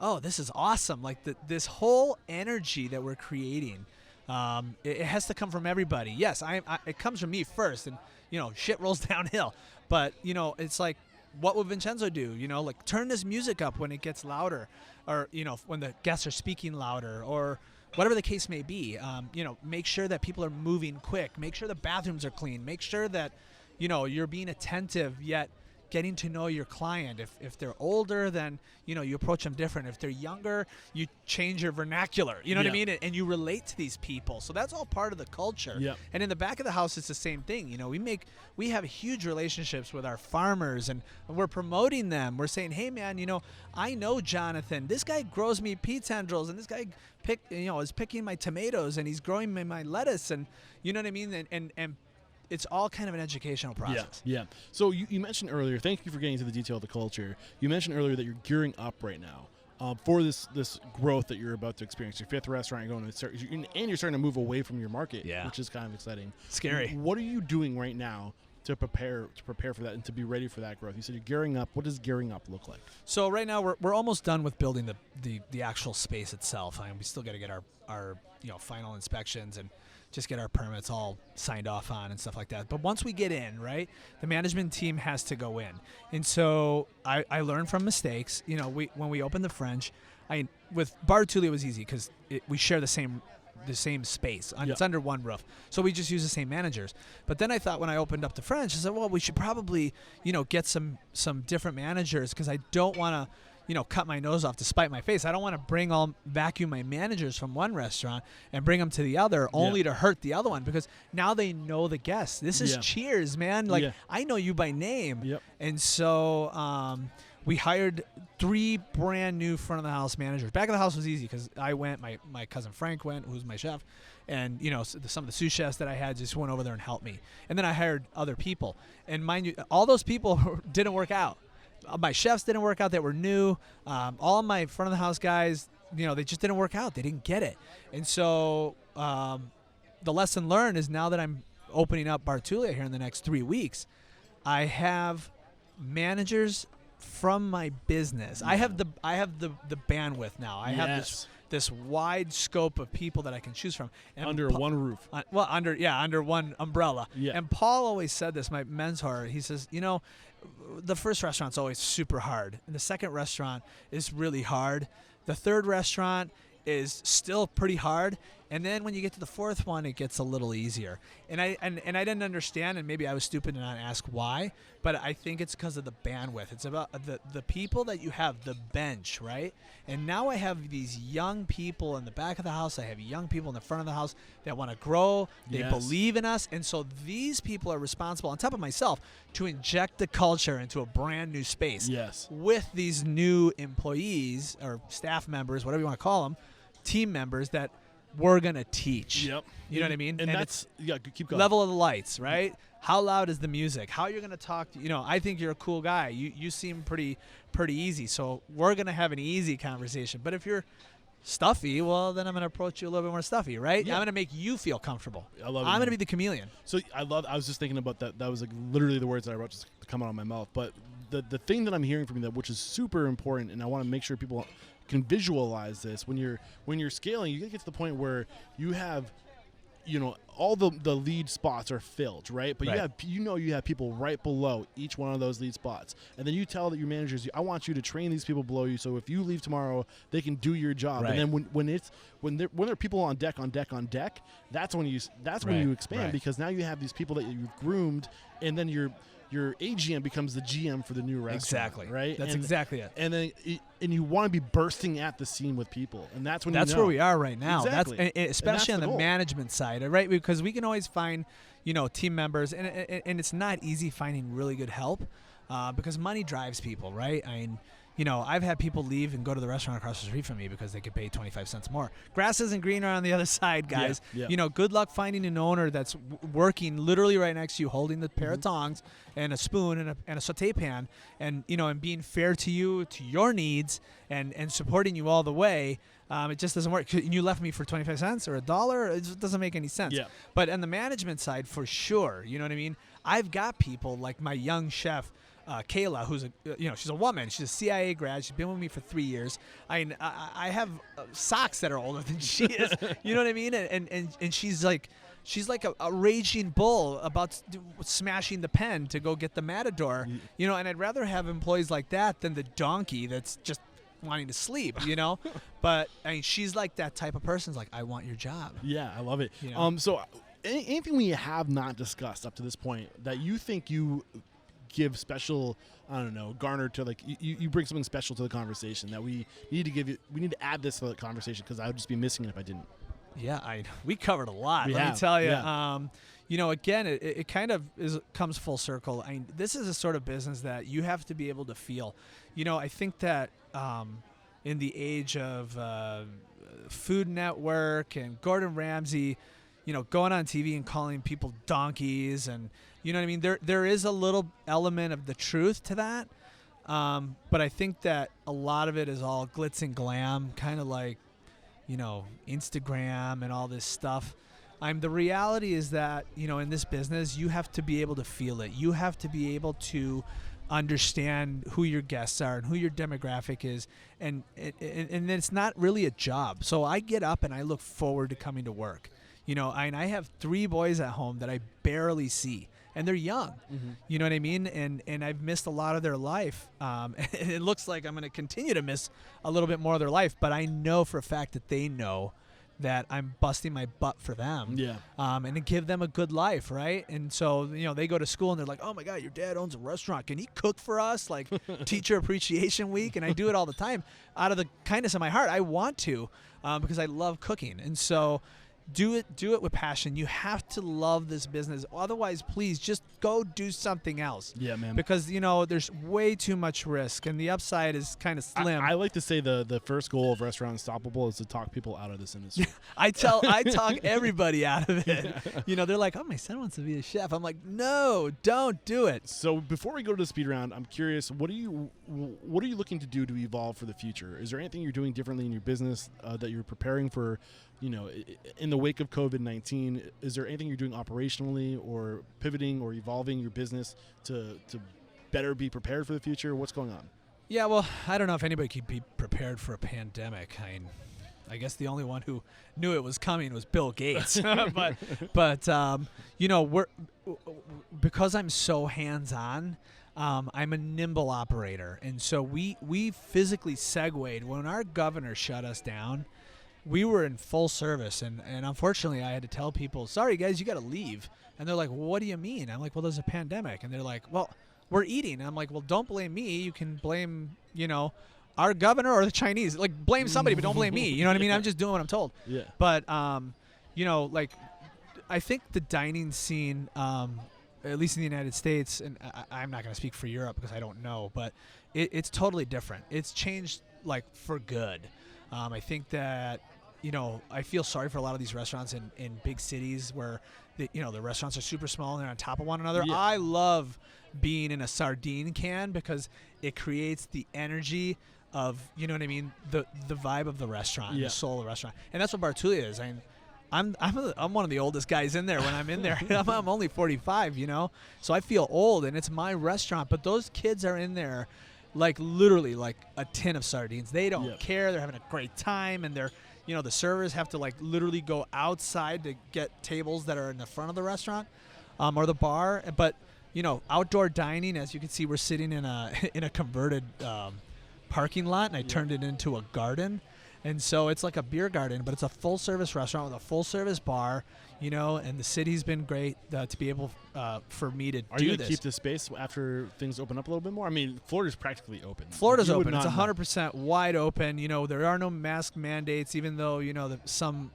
[SPEAKER 2] oh, this is awesome. Like this whole energy that we're creating, it has to come from everybody. Yes, it comes from me first, and shit rolls downhill. But it's like, what would Vincenzo do? Like turn this music up when it gets louder, or when the guests are speaking louder, or whatever the case may be. Make sure that people are moving quick. Make sure the bathrooms are clean. Make sure that you're being attentive, yet getting to know your client. If they're older, then you approach them different. If they're younger, you change your vernacular. You know what I mean? And you relate to these people. So that's all part of the culture.
[SPEAKER 1] Yep.
[SPEAKER 2] And in the back of the house, it's the same thing. We have huge relationships with our farmers, and we're promoting them. We're saying, hey man, I know Jonathan. This guy grows me pea tendrils, and this guy is picking my tomatoes, and he's growing my lettuce, and you know what I mean? And it's all kind of an educational process.
[SPEAKER 1] Yeah. So you mentioned earlier, thank you for getting into the detail of the culture. You mentioned earlier that you're gearing up right now for this growth that you're about to experience. Your 5th restaurant, you're starting to move away from your market, which is kind of exciting.
[SPEAKER 2] Scary.
[SPEAKER 1] What are you doing right now to prepare for that and to be ready for that growth? You said you're gearing up. What does gearing up look like?
[SPEAKER 2] So right now we're almost done with building the actual space itself. We still got to get our final inspections and just get our permits all signed off on and stuff like that. But once we get in, right, the management team has to go in. And so I learned from mistakes. When we opened the French, with Bar Betulia it was easy because we share the same space. It's under one roof. So we just use the same managers. But then I thought when I opened up the French, I said, well, we should probably, get some different managers, because I don't want to, cut my nose off to spite my face. I don't want to vacuum my managers from one restaurant and bring them to the other only to hurt the other one, because now they know the guests. This is Cheers, man. Like, I know you by name.
[SPEAKER 1] Yep.
[SPEAKER 2] And so we hired 3 brand new front of the house managers. Back of the house was easy because I went, my cousin Frank went, who's my chef, and some of the sous chefs that I had just went over there and helped me. And then I hired other people. And mind you, all those people didn't work out. My chefs didn't work out. They were new. All of my front of the house guys, they just didn't work out. They didn't get it. And so the lesson learned is, now that I'm opening up Bar Betulia here in the next 3 weeks, I have managers from my business. I have the bandwidth now. I have this wide scope of people that I can choose from. And
[SPEAKER 1] under one roof.
[SPEAKER 2] Under one umbrella.
[SPEAKER 1] Yeah.
[SPEAKER 2] And Paul always said this, my mentor. He says, the first restaurant's always super hard, and the second restaurant is really hard. The third restaurant is still pretty hard, and then when you get to the fourth one, it gets a little easier. And I didn't understand, and maybe I was stupid to not ask why, but I think it's because of the bandwidth. It's about the people that you have, the bench, right? And now I have these young people in the back of the house. I have young people in the front of the house that want to grow. They believe in us, and so these people are responsible, on top of myself, to inject the culture into a brand new space.
[SPEAKER 1] Yes.
[SPEAKER 2] With these new employees or staff members, whatever you want to call them, team members that we're going to teach.
[SPEAKER 1] Yep.
[SPEAKER 2] You know what I mean?
[SPEAKER 1] And that's, keep going.
[SPEAKER 2] Level of the lights, right? How loud is the music? How you're going to talk? I think you're a cool guy. You seem pretty easy. So we're going to have an easy conversation. But if you're stuffy, well, then I'm going to approach you a little bit more stuffy, right? Yeah. I'm going to make you feel comfortable.
[SPEAKER 1] I love it.
[SPEAKER 2] I'm going to be the chameleon.
[SPEAKER 1] So I was just thinking about that. That was like literally the words that I wrote just to come out of my mouth. But the thing that I'm hearing from you, which is super important, and I want to make sure people can visualize this, when you're scaling, you get to the point where you have, all the lead spots are filled, right? But you have people right below each one of those lead spots, and then you tell that your managers, I want you to train these people below you, so if you leave tomorrow, they can do your job.
[SPEAKER 2] Right.
[SPEAKER 1] And then when there are people on deck, that's when you expand, because now you have these people that you've groomed, and then your AGM becomes the GM for the new restaurant.
[SPEAKER 2] Exactly.
[SPEAKER 1] Right?
[SPEAKER 2] That's exactly it.
[SPEAKER 1] And then you want to be bursting at the seam with people. And that's when
[SPEAKER 2] where we are right now.
[SPEAKER 1] Exactly.
[SPEAKER 2] That's especially on the
[SPEAKER 1] goal.
[SPEAKER 2] Management side, right? Because we can always find, team members, and it's not easy finding really good help because money drives people, right? I've had people leave and go to the restaurant across the street from me because they could pay 25 cents more. Grass isn't greener on the other side, guys.
[SPEAKER 1] Yeah.
[SPEAKER 2] Good luck finding an owner that's working literally right next to you, holding the pair of tongs and a spoon and a saute pan, and and being fair to you, to your needs, and supporting you all the way. It just doesn't work. And you left me for 25 cents or $1. It just doesn't make any sense.
[SPEAKER 1] Yeah.
[SPEAKER 2] But on the management side, for sure, you know what I mean? I've got people like my young chef, Kayla, who's she's a woman. She's a CIA grad. She's been with me for 3 years. I have socks that are older than she is. You know what I mean? And she's like a raging bull about smashing the pen to go get the Matador. You know, and I'd rather have employees like that than the donkey that's just wanting to sleep. You know, but I mean, she's like that type of person. It's like, I want your job.
[SPEAKER 1] Yeah, I love it.
[SPEAKER 2] You know?
[SPEAKER 1] So anything we have not discussed up to this point that you think you give special, I don't know, garner to, like, you bring something special to the conversation that we need to give you, we need to add this to the conversation because I would just be missing it if I didn't.
[SPEAKER 2] Yeah, we covered a lot.
[SPEAKER 1] Let
[SPEAKER 2] me tell you.
[SPEAKER 1] Yeah.
[SPEAKER 2] You know, again, it kind of comes full circle. I mean, this is a sort of business that you have to be able to feel. You know, I think that in the age of Food Network and Gordon Ramsay, you know, going on TV and calling people donkeys, and you know what I mean. There is a little element of the truth to that, but I think that a lot of it is all glitz and glam, kind of like, you know, Instagram and all this stuff. The reality is that, you know, in this business, you have to be able to feel it. You have to be able to understand who your guests are and who your demographic is, and it's not really a job. So I get up and I look forward to coming to work. You know, I have 3 boys at home that I barely see, and they're young.
[SPEAKER 1] Mm-hmm.
[SPEAKER 2] You know what I mean? And I've missed a lot of their life. And it looks like I'm going to continue to miss a little bit more of their life, but I know for a fact that they know that I'm busting my butt for them.
[SPEAKER 1] Yeah.
[SPEAKER 2] And to give them a good life, right? And so, you know, they go to school and they're like, oh my God, your dad owns a restaurant. Can he cook for us? Like Teacher Appreciation Week. And I do it all the time out of the kindness of my heart. I want to, because I love cooking. And so do it with passion. You have to love this business. Otherwise, please just go do something else.
[SPEAKER 1] Yeah, man.
[SPEAKER 2] Because, you know, there's way too much risk, and the upside is kind of slim.
[SPEAKER 1] I like to say the first goal of Restaurant Unstoppable is to talk people out of this industry.
[SPEAKER 2] I talk everybody out of it. You know, they're like, oh, my son wants to be a chef. I'm like, no, don't do it.
[SPEAKER 1] So before we go to the speed round, I'm curious, what are you looking to do to evolve for the future? Is there anything you're doing differently in your business that you're preparing for, you know, in the wake of COVID-19? Is there anything you're doing operationally or pivoting or evolving your business to better be prepared for the future? What's going on?
[SPEAKER 2] Yeah, well, I don't know if anybody could be prepared for a pandemic. I guess the only one who knew it was coming was Bill Gates. but you know, because I'm so hands-on, I'm a nimble operator, and so we physically segued when our governor shut us down. We were in full service, and unfortunately, I had to tell people, sorry, guys, you got to leave. And they're like, well, what do you mean? I'm like, well, there's a pandemic. And they're like, well, we're eating. And I'm like, well, don't blame me. You can blame, you know, our governor or the Chinese. Like, blame somebody, but don't blame me. You know what I mean? I'm just doing what I'm told.
[SPEAKER 1] Yeah.
[SPEAKER 2] But, you know, like, I think the dining scene, at least in the United States, and I'm not going to speak for Europe because I don't know, but it's totally different. It's changed, like, for good. I think that, you know, I feel sorry for a lot of these restaurants in big cities where, the restaurants are super small and they're on top of one another.
[SPEAKER 1] Yeah.
[SPEAKER 2] I love being in a sardine can because it creates the energy of, you know what I mean, the vibe of the restaurant,
[SPEAKER 1] yeah.
[SPEAKER 2] the soul of the restaurant. And that's what Betulia is. I'm one of the oldest guys in there when I'm in there. I'm only 45, you know, so I feel old, and it's my restaurant. But those kids are in there like literally like a tin of sardines. They don't
[SPEAKER 1] Yep.
[SPEAKER 2] care. They're having a great time, and the servers have to like literally go outside to get tables that are in the front of the restaurant or the bar. But, you know, outdoor dining, as you can see, we're sitting in a converted parking lot, and I turned it into a garden. And so it's like a beer garden, but it's a full-service restaurant with a full-service bar, you know, and the city's been great to be able for me to
[SPEAKER 1] Are
[SPEAKER 2] do
[SPEAKER 1] you
[SPEAKER 2] this.
[SPEAKER 1] going to keep this space after things open up a little bit more? I mean, Florida's practically open.
[SPEAKER 2] Florida's
[SPEAKER 1] You would
[SPEAKER 2] open. It's
[SPEAKER 1] not know.
[SPEAKER 2] 100% wide open. You know, there are no mask mandates, even though, you know, some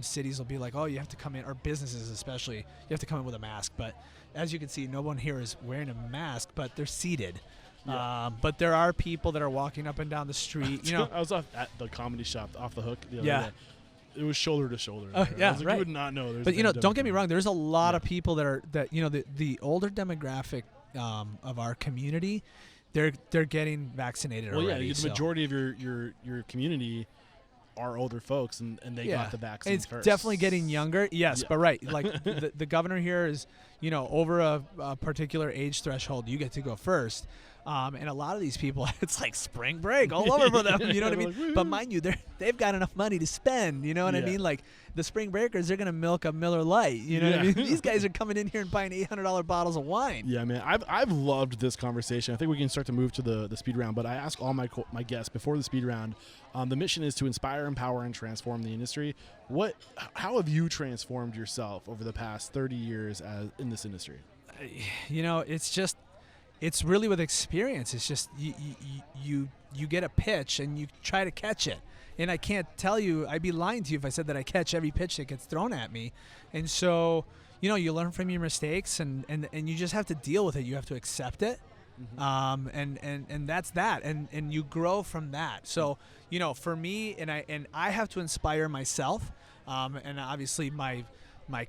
[SPEAKER 2] cities will be like, oh, you have to come in, or businesses especially, you have to come in with a mask. But as you can see, no one here is wearing a mask, but they're seated.
[SPEAKER 1] Yeah.
[SPEAKER 2] But there are people that are walking up and down the street. You know,
[SPEAKER 1] I was at the comedy shop off the hook the other
[SPEAKER 2] Yeah.
[SPEAKER 1] day. It was shoulder to shoulder.
[SPEAKER 2] Oh,
[SPEAKER 1] there.
[SPEAKER 2] yeah,
[SPEAKER 1] I was like,
[SPEAKER 2] right.
[SPEAKER 1] You would not know. There's
[SPEAKER 2] but
[SPEAKER 1] a
[SPEAKER 2] you know,
[SPEAKER 1] pandemic
[SPEAKER 2] don't get me
[SPEAKER 1] going
[SPEAKER 2] wrong.
[SPEAKER 1] on.
[SPEAKER 2] There's a lot
[SPEAKER 1] Yeah.
[SPEAKER 2] of people that you know, the older demographic of our community, they're getting vaccinated
[SPEAKER 1] Well,
[SPEAKER 2] already.
[SPEAKER 1] yeah, the
[SPEAKER 2] so.
[SPEAKER 1] majority of your community our older folks, and they got the vaccine
[SPEAKER 2] it's
[SPEAKER 1] first.
[SPEAKER 2] definitely getting younger. Yes, but right, like the governor here is, over a particular age threshold, you get to go first. And a lot of these people, it's like spring break all over for them. You know what I mean? But mind you, they've got enough money to spend. You know what I mean? Like the spring breakers, they're gonna milk a Miller Lite. You know what I mean? These guys are coming in here and buying $800 bottles of wine.
[SPEAKER 1] Yeah, man. I've loved this conversation. I think we can start to move to the speed round. But I ask all my guests before the speed round. The mission is to inspire, empower, and transform the industry. How have you transformed yourself over the past 30 years in this industry?
[SPEAKER 2] It's really with experience. It's just you get a pitch and you try to catch it. And I can't tell you, I'd be lying to you if I said that I catch every pitch that gets thrown at me. And so, you learn from your mistakes and you just have to deal with it. You have to accept it. Mm-hmm. And that's that. And you grow from that. So, for me, and I have to inspire myself. And obviously my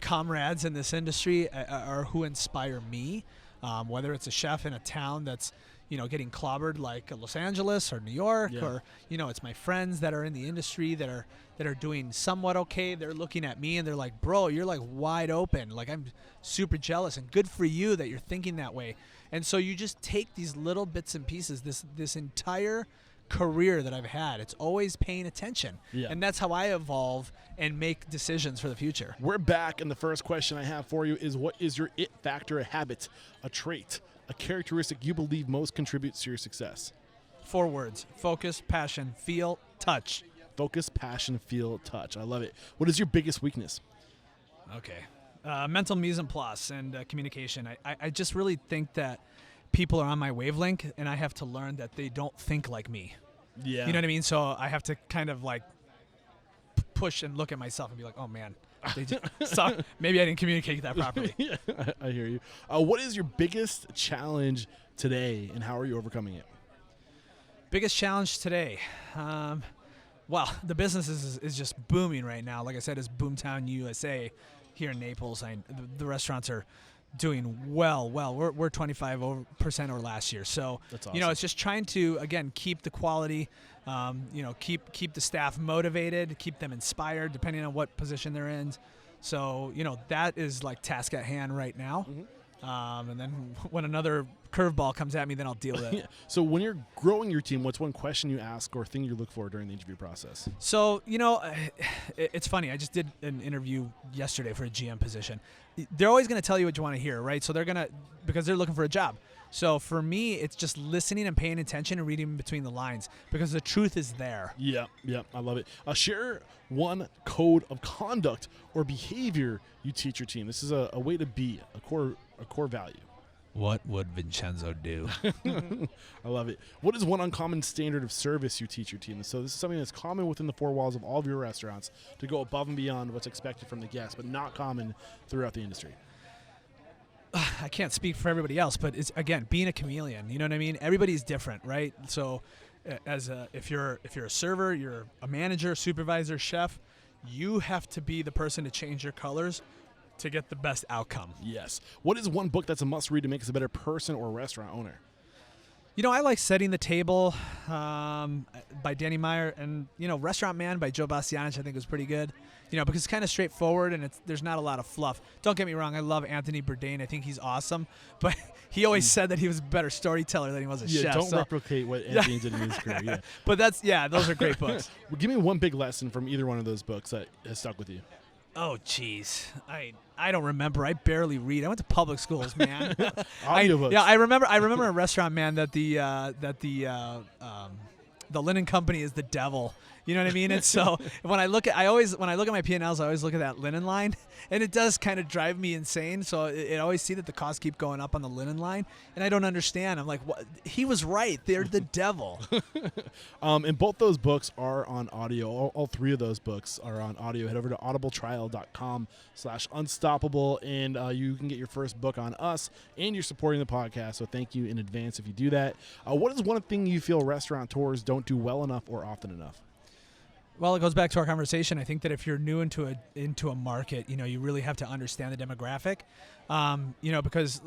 [SPEAKER 2] comrades in this industry are who inspire me. Whether it's a chef in a town that's, getting clobbered like Los Angeles or New York, or, it's my friends that are in the industry that are doing somewhat okay. They're looking at me and they're like, bro, you're like wide open. Like, I'm super jealous, and good for you that you're thinking that way. And so you just take these little bits and pieces, this entire career that I've had, it's always paying attention. And that's how I evolve and make decisions for the future.
[SPEAKER 1] We're back, and the first question I have for you is, what is your it factor, a habit, a trait, a characteristic you believe most contributes to your success?
[SPEAKER 2] 4 words: focus, passion, feel, touch.
[SPEAKER 1] Focus, passion, feel, touch. I love it. What is your biggest weakness?
[SPEAKER 2] Okay. Mental mise en place and communication. I just really think that people are on my wavelength, and I have to learn that they don't think like me.
[SPEAKER 1] Yeah.
[SPEAKER 2] You know what I mean? So I have to kind of like push and look at myself and be like, oh man, maybe I didn't communicate that properly.
[SPEAKER 1] Yeah, I hear you. What is your biggest challenge today, and how are you overcoming it?
[SPEAKER 2] Biggest challenge today? Well, the business is just booming right now. Like I said, it's Boomtown, USA here in Naples. The restaurants are doing well. We're 25% over last year. So,
[SPEAKER 1] that's awesome.
[SPEAKER 2] It's just trying to, again, keep the quality, keep the staff motivated, keep them inspired, depending on what position they're in. So, that is like task at hand right now. Mm-hmm. And then when another curveball comes at me, then I'll deal with it.
[SPEAKER 1] Yeah. So when you're growing your team, what's one question you ask or thing you look for during the interview process?
[SPEAKER 2] So, it's funny. I just did an interview yesterday for a GM position. They're always going to tell you what you want to hear, right? So because they're looking for a job. So for me, it's just listening and paying attention and reading between the lines, because the truth is there.
[SPEAKER 1] Yeah, I love it. Share one code of conduct or behavior you teach your team. This is a way to be, a core value.
[SPEAKER 2] What would Vincenzo do?
[SPEAKER 1] I love it. What is one uncommon standard of service you teach your team? So this is something that's common within the 4 walls of all of your restaurants, to go above and beyond what's expected from the guests, but not common throughout the industry.
[SPEAKER 2] I can't speak for everybody else, but it's, again, being a chameleon. You know what I mean? Everybody's different, right? So if you're a server, you're a manager, supervisor, chef, you have to be the person to change your colors to get the best outcome.
[SPEAKER 1] Yes. What is one book that's a must read to make us a better person or restaurant owner?
[SPEAKER 2] I like Setting the Table by Danny Meyer, and, Restaurant Man by Joe Bastianich I think was pretty good, because it's kind of straightforward and there's not a lot of fluff. Don't get me wrong, I love Anthony Bourdain. I think he's awesome, but he always said that he was a better storyteller than he was a chef.
[SPEAKER 1] Don't replicate what Anthony did in his career. Yeah.
[SPEAKER 2] But those are great books.
[SPEAKER 1] Well, give me one big lesson from either one of those books that has stuck with you.
[SPEAKER 2] Oh, geez. I don't remember. I barely read. I went to public schools, man.
[SPEAKER 1] Audiobooks.
[SPEAKER 2] I remember a Restaurant Man that the linen company is the devil. You know what I mean? And so when I look at my P&Ls, I always look at that linen line, and it does kind of drive me insane. So I always see that the costs keep going up on the linen line, and I don't understand. I'm like, what? He was right. They're the devil.
[SPEAKER 1] And both those books are on audio. All 3 of those books are on audio. Head over to audibletrial.com/unstoppable, and you can get your first book on us, and you're supporting the podcast. So thank you in advance if you do that. What is one thing you feel restaurateurs don't do well enough or often enough?
[SPEAKER 2] Well, it goes back to our conversation. I think that if you're new into a market, you really have to understand the demographic. Because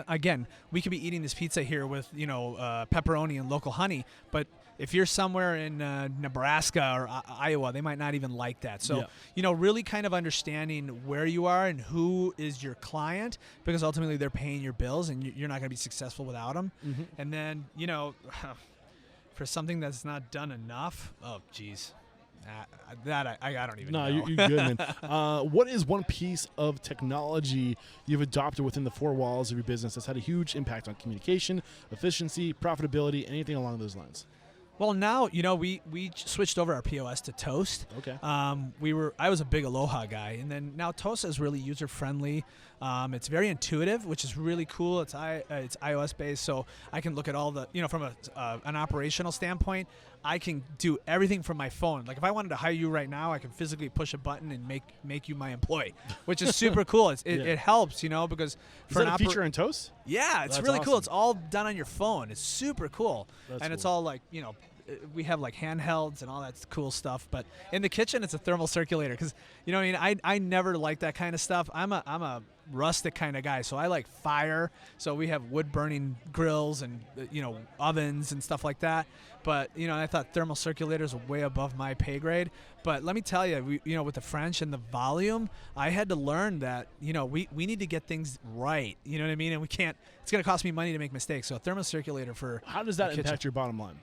[SPEAKER 2] again, we could be eating this pizza here with pepperoni and local honey, but if you're somewhere in Nebraska or Iowa, they might not even like that. So, really kind of understanding where you are and who is your client, because ultimately they're paying your bills and you're not going to be successful without them. Mm-hmm. And then, for something that's not done enough, oh, geez. I don't even know.
[SPEAKER 1] No, you're good, man. What is one piece of technology you've adopted within the four walls of your business that's had a huge impact on communication, efficiency, profitability, anything along those lines?
[SPEAKER 2] Well, now, we switched over our POS to Toast.
[SPEAKER 1] Okay.
[SPEAKER 2] I was a big Aloha guy, and then now Toast is really user-friendly. It's very intuitive, which is really cool. It's iOS-based, so I can look at all the, from an operational standpoint, I can do everything from my phone. Like if I wanted to hire you right now, I can physically push a button and make you my employee, which is super cool. It helps, because
[SPEAKER 1] for an feature in Toast?
[SPEAKER 2] Yeah, it's really cool. It's all done on your phone. It's super cool.
[SPEAKER 1] That's
[SPEAKER 2] and
[SPEAKER 1] cool.
[SPEAKER 2] It's all like, we have like handhelds and all that cool stuff. But in the kitchen, it's a thermal circulator because, I never liked that kind of stuff. I'm a rustic kind of guy, so I like fire. So we have wood burning grills and ovens and stuff like that. But I thought thermal circulators were way above my pay grade. But let me tell you, with the French and the volume, I had to learn that we need to get things right. You know what I mean? And we can't. It's going to cost me money to make mistakes. So a thermal circulator for
[SPEAKER 1] how does that impact your bottom line?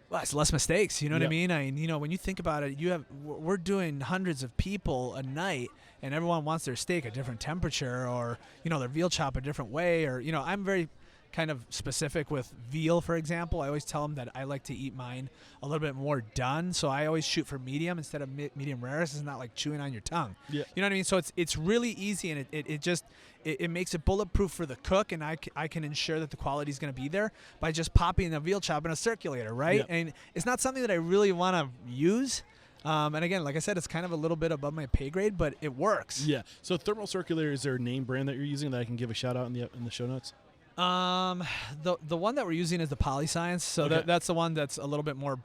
[SPEAKER 2] Well, it's less mistakes. You know what I mean? When you think about it, we're doing hundreds of people a night, and everyone wants their steak a different temperature, or their veal chop a different way, or I'm very kind of specific with veal, for example. I always tell them that I like to eat mine a little bit more done, so I always shoot for medium instead of medium rare. It's not like chewing on your tongue.
[SPEAKER 1] Yeah.
[SPEAKER 2] You know what I mean? So it's really easy, and it makes it bulletproof for the cook, and I can ensure that the quality is going to be there by just popping a veal chop in a circulator, right?
[SPEAKER 1] Yeah.
[SPEAKER 2] And it's not something that I really want to use. And again, like I said, it's kind of a little bit above my pay grade, but it works.
[SPEAKER 1] Yeah. So thermal circulator, is there a name brand that you're using that I can give a shout out in the show notes?
[SPEAKER 2] The one that we're using is the Polyscience, so
[SPEAKER 1] Okay.
[SPEAKER 2] that's the one that's a little bit more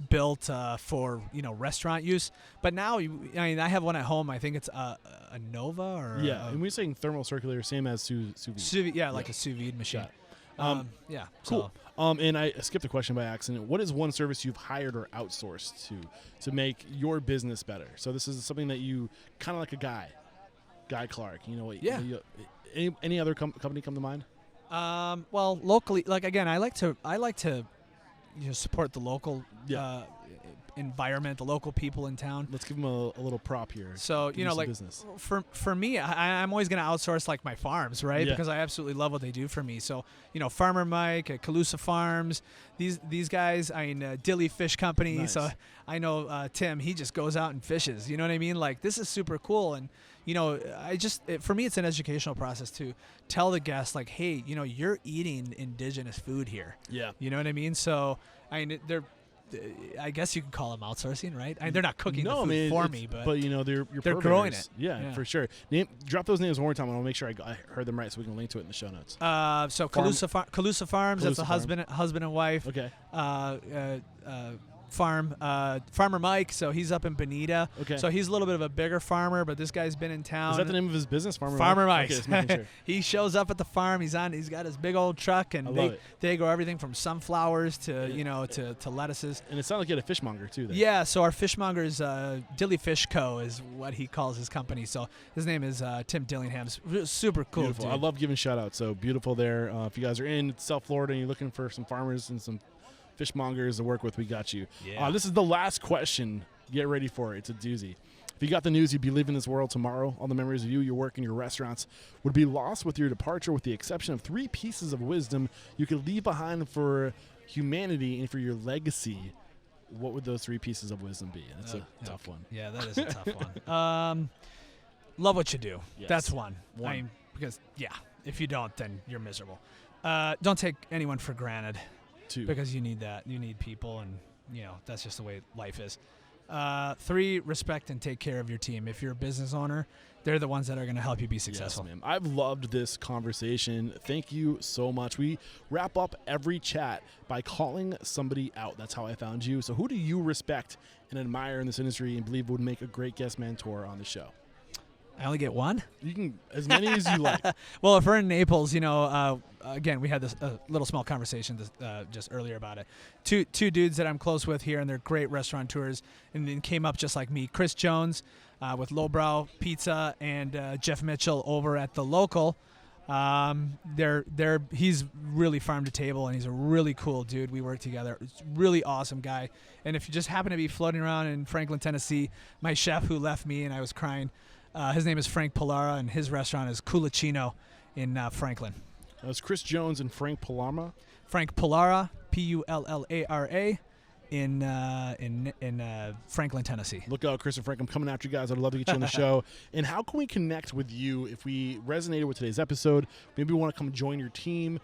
[SPEAKER 2] built for restaurant use. But now, I have one at home. I think it's a Nova or
[SPEAKER 1] and we're saying thermal circulator, same as sous vide.
[SPEAKER 2] like a sous vide machine.
[SPEAKER 1] Yeah. Cool.
[SPEAKER 2] So.
[SPEAKER 1] And I skipped a question by accident. What is one service you've hired or outsourced to make your business better? So this is something that you kind of like a Guy Clark.
[SPEAKER 2] Yeah.
[SPEAKER 1] Any other company come to mind?
[SPEAKER 2] Well, locally, like again, I like to support the local environment, the local people in town.
[SPEAKER 1] Let's give them a little prop here.
[SPEAKER 2] So like
[SPEAKER 1] business.
[SPEAKER 2] for me, I'm always going to outsource like my farms, right?
[SPEAKER 1] Yeah.
[SPEAKER 2] Because I absolutely love what they do for me. So Farmer Mike at Calusa Farms, these guys, Dilly Fish Company.
[SPEAKER 1] Nice.
[SPEAKER 2] So I know Tim, he just goes out and fishes. You know what I mean? Like this is super cool, and for me, it's an educational process to tell the guests like, hey, you're eating indigenous food here.
[SPEAKER 1] Yeah.
[SPEAKER 2] You know what I mean? So I guess you can call them outsourcing, right? They're not cooking the food for me, but
[SPEAKER 1] they're
[SPEAKER 2] growing it.
[SPEAKER 1] Yeah, for sure. Drop those names one more time, and I'll make sure I heard them right, so we can link to it in the show notes.
[SPEAKER 2] So Calusa Farms, that's a husband and wife.
[SPEAKER 1] Okay.
[SPEAKER 2] Farmer Mike, so he's up in Bonita.
[SPEAKER 1] Okay.
[SPEAKER 2] So he's a little bit of a bigger farmer, but this guy's been in town.
[SPEAKER 1] Is that the name of his business, Farmer
[SPEAKER 2] Mike?
[SPEAKER 1] Okay, just making sure.
[SPEAKER 2] He shows up at the farm. He's got his big old truck, and they grow everything from sunflowers to to lettuces.
[SPEAKER 1] And it sounded like you had a fishmonger too. There.
[SPEAKER 2] Yeah. So our fishmonger is Dilly Fish Co. is what he calls his company. So his name is Tim Dillingham. Super cool.
[SPEAKER 1] Beautiful.
[SPEAKER 2] Dude.
[SPEAKER 1] I love giving shout outs. So beautiful there. If you guys are in South Florida and you're looking for some farmers and some fishmongers to work with, we got you.
[SPEAKER 2] Yeah.
[SPEAKER 1] This is the last question. Get ready for it. It's a doozy. If you got the news, you'd be leaving this world tomorrow. All the memories of you, your work, and your restaurants would be lost with your departure, with the exception of 3 pieces of wisdom you could leave behind for humanity and for your legacy. What would those 3 pieces of wisdom be? That's a tough one.
[SPEAKER 2] Yeah, that is a tough one. Love what you do.
[SPEAKER 1] Yes.
[SPEAKER 2] That's one. Because if you don't, then you're miserable. Don't take anyone for granted.
[SPEAKER 1] 2.
[SPEAKER 2] Because you need that. You need people, and that's just the way life is. 3, respect and take care of your team. If you're a business owner, they're the ones that are going to help you be successful.
[SPEAKER 1] Yes, man. I've loved this conversation. Thank you so much. We wrap up every chat by calling somebody out. That's how I found you. So who do you respect and admire in this industry and believe would make a great guest mentor on the show?
[SPEAKER 2] I only get one?
[SPEAKER 1] You can, as many as you like.
[SPEAKER 2] Well, if we're in Naples, again, we had this little small conversation just earlier about it. Two dudes that I'm close with here, and they're great restaurateurs, and then came up just like me. Chris Jones with Lowbrow Pizza, and Jeff Mitchell over at The Local. He's really farm to table, and he's a really cool dude. We work together. It's a really awesome guy. And if you just happen to be floating around in Franklin, Tennessee, my chef who left me and I was crying, his name is Frank Pollara, and his restaurant is Culicino in Franklin.
[SPEAKER 1] It's Chris Jones and Frank Pollara.
[SPEAKER 2] Frank Pollara, P-U-L-L-A-R-A, in Franklin, Tennessee.
[SPEAKER 1] Look out, Chris and Frank. I'm coming after you guys. I'd love to get you on the show. And how can we connect with you if we resonated with today's episode? Maybe we want to come join your team.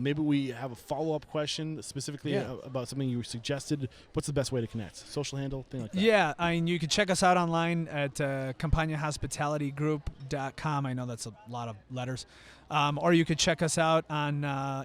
[SPEAKER 1] Maybe we have a follow-up question specifically about something you suggested. What's the best way to connect? Social handle, thing like that?
[SPEAKER 2] Yeah, you can check us out online at CampagnaHospitalityGroup.com. I know that's a lot of letters. Or you could check us out on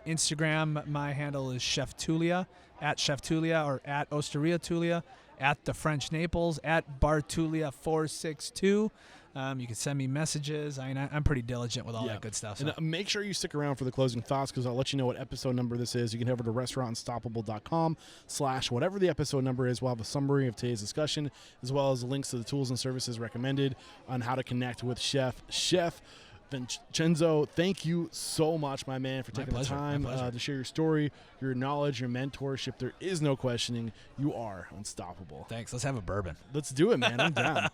[SPEAKER 2] Instagram. My handle is Chef Tulia, at Chef Tulia, or at Osteria Tulia, at the French Naples, at Bar Tulia 462. You can send me messages. I'm pretty diligent with all that good stuff. So.
[SPEAKER 1] And make sure you stick around for the closing thoughts, because I'll let you know what episode number this is. You can head over to restaurantunstoppable.com/whatever the episode number is. We'll have a summary of today's discussion, as well as links to the tools and services recommended on how to connect with Chef Vincenzo. Thank you so much, my man, for taking the time to share your story, your knowledge, your mentorship. There is no questioning. You are unstoppable.
[SPEAKER 2] Thanks. Let's have a bourbon.
[SPEAKER 1] Let's do it, man. I'm down.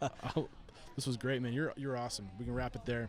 [SPEAKER 1] This was great, man. You're awesome. We can wrap it there.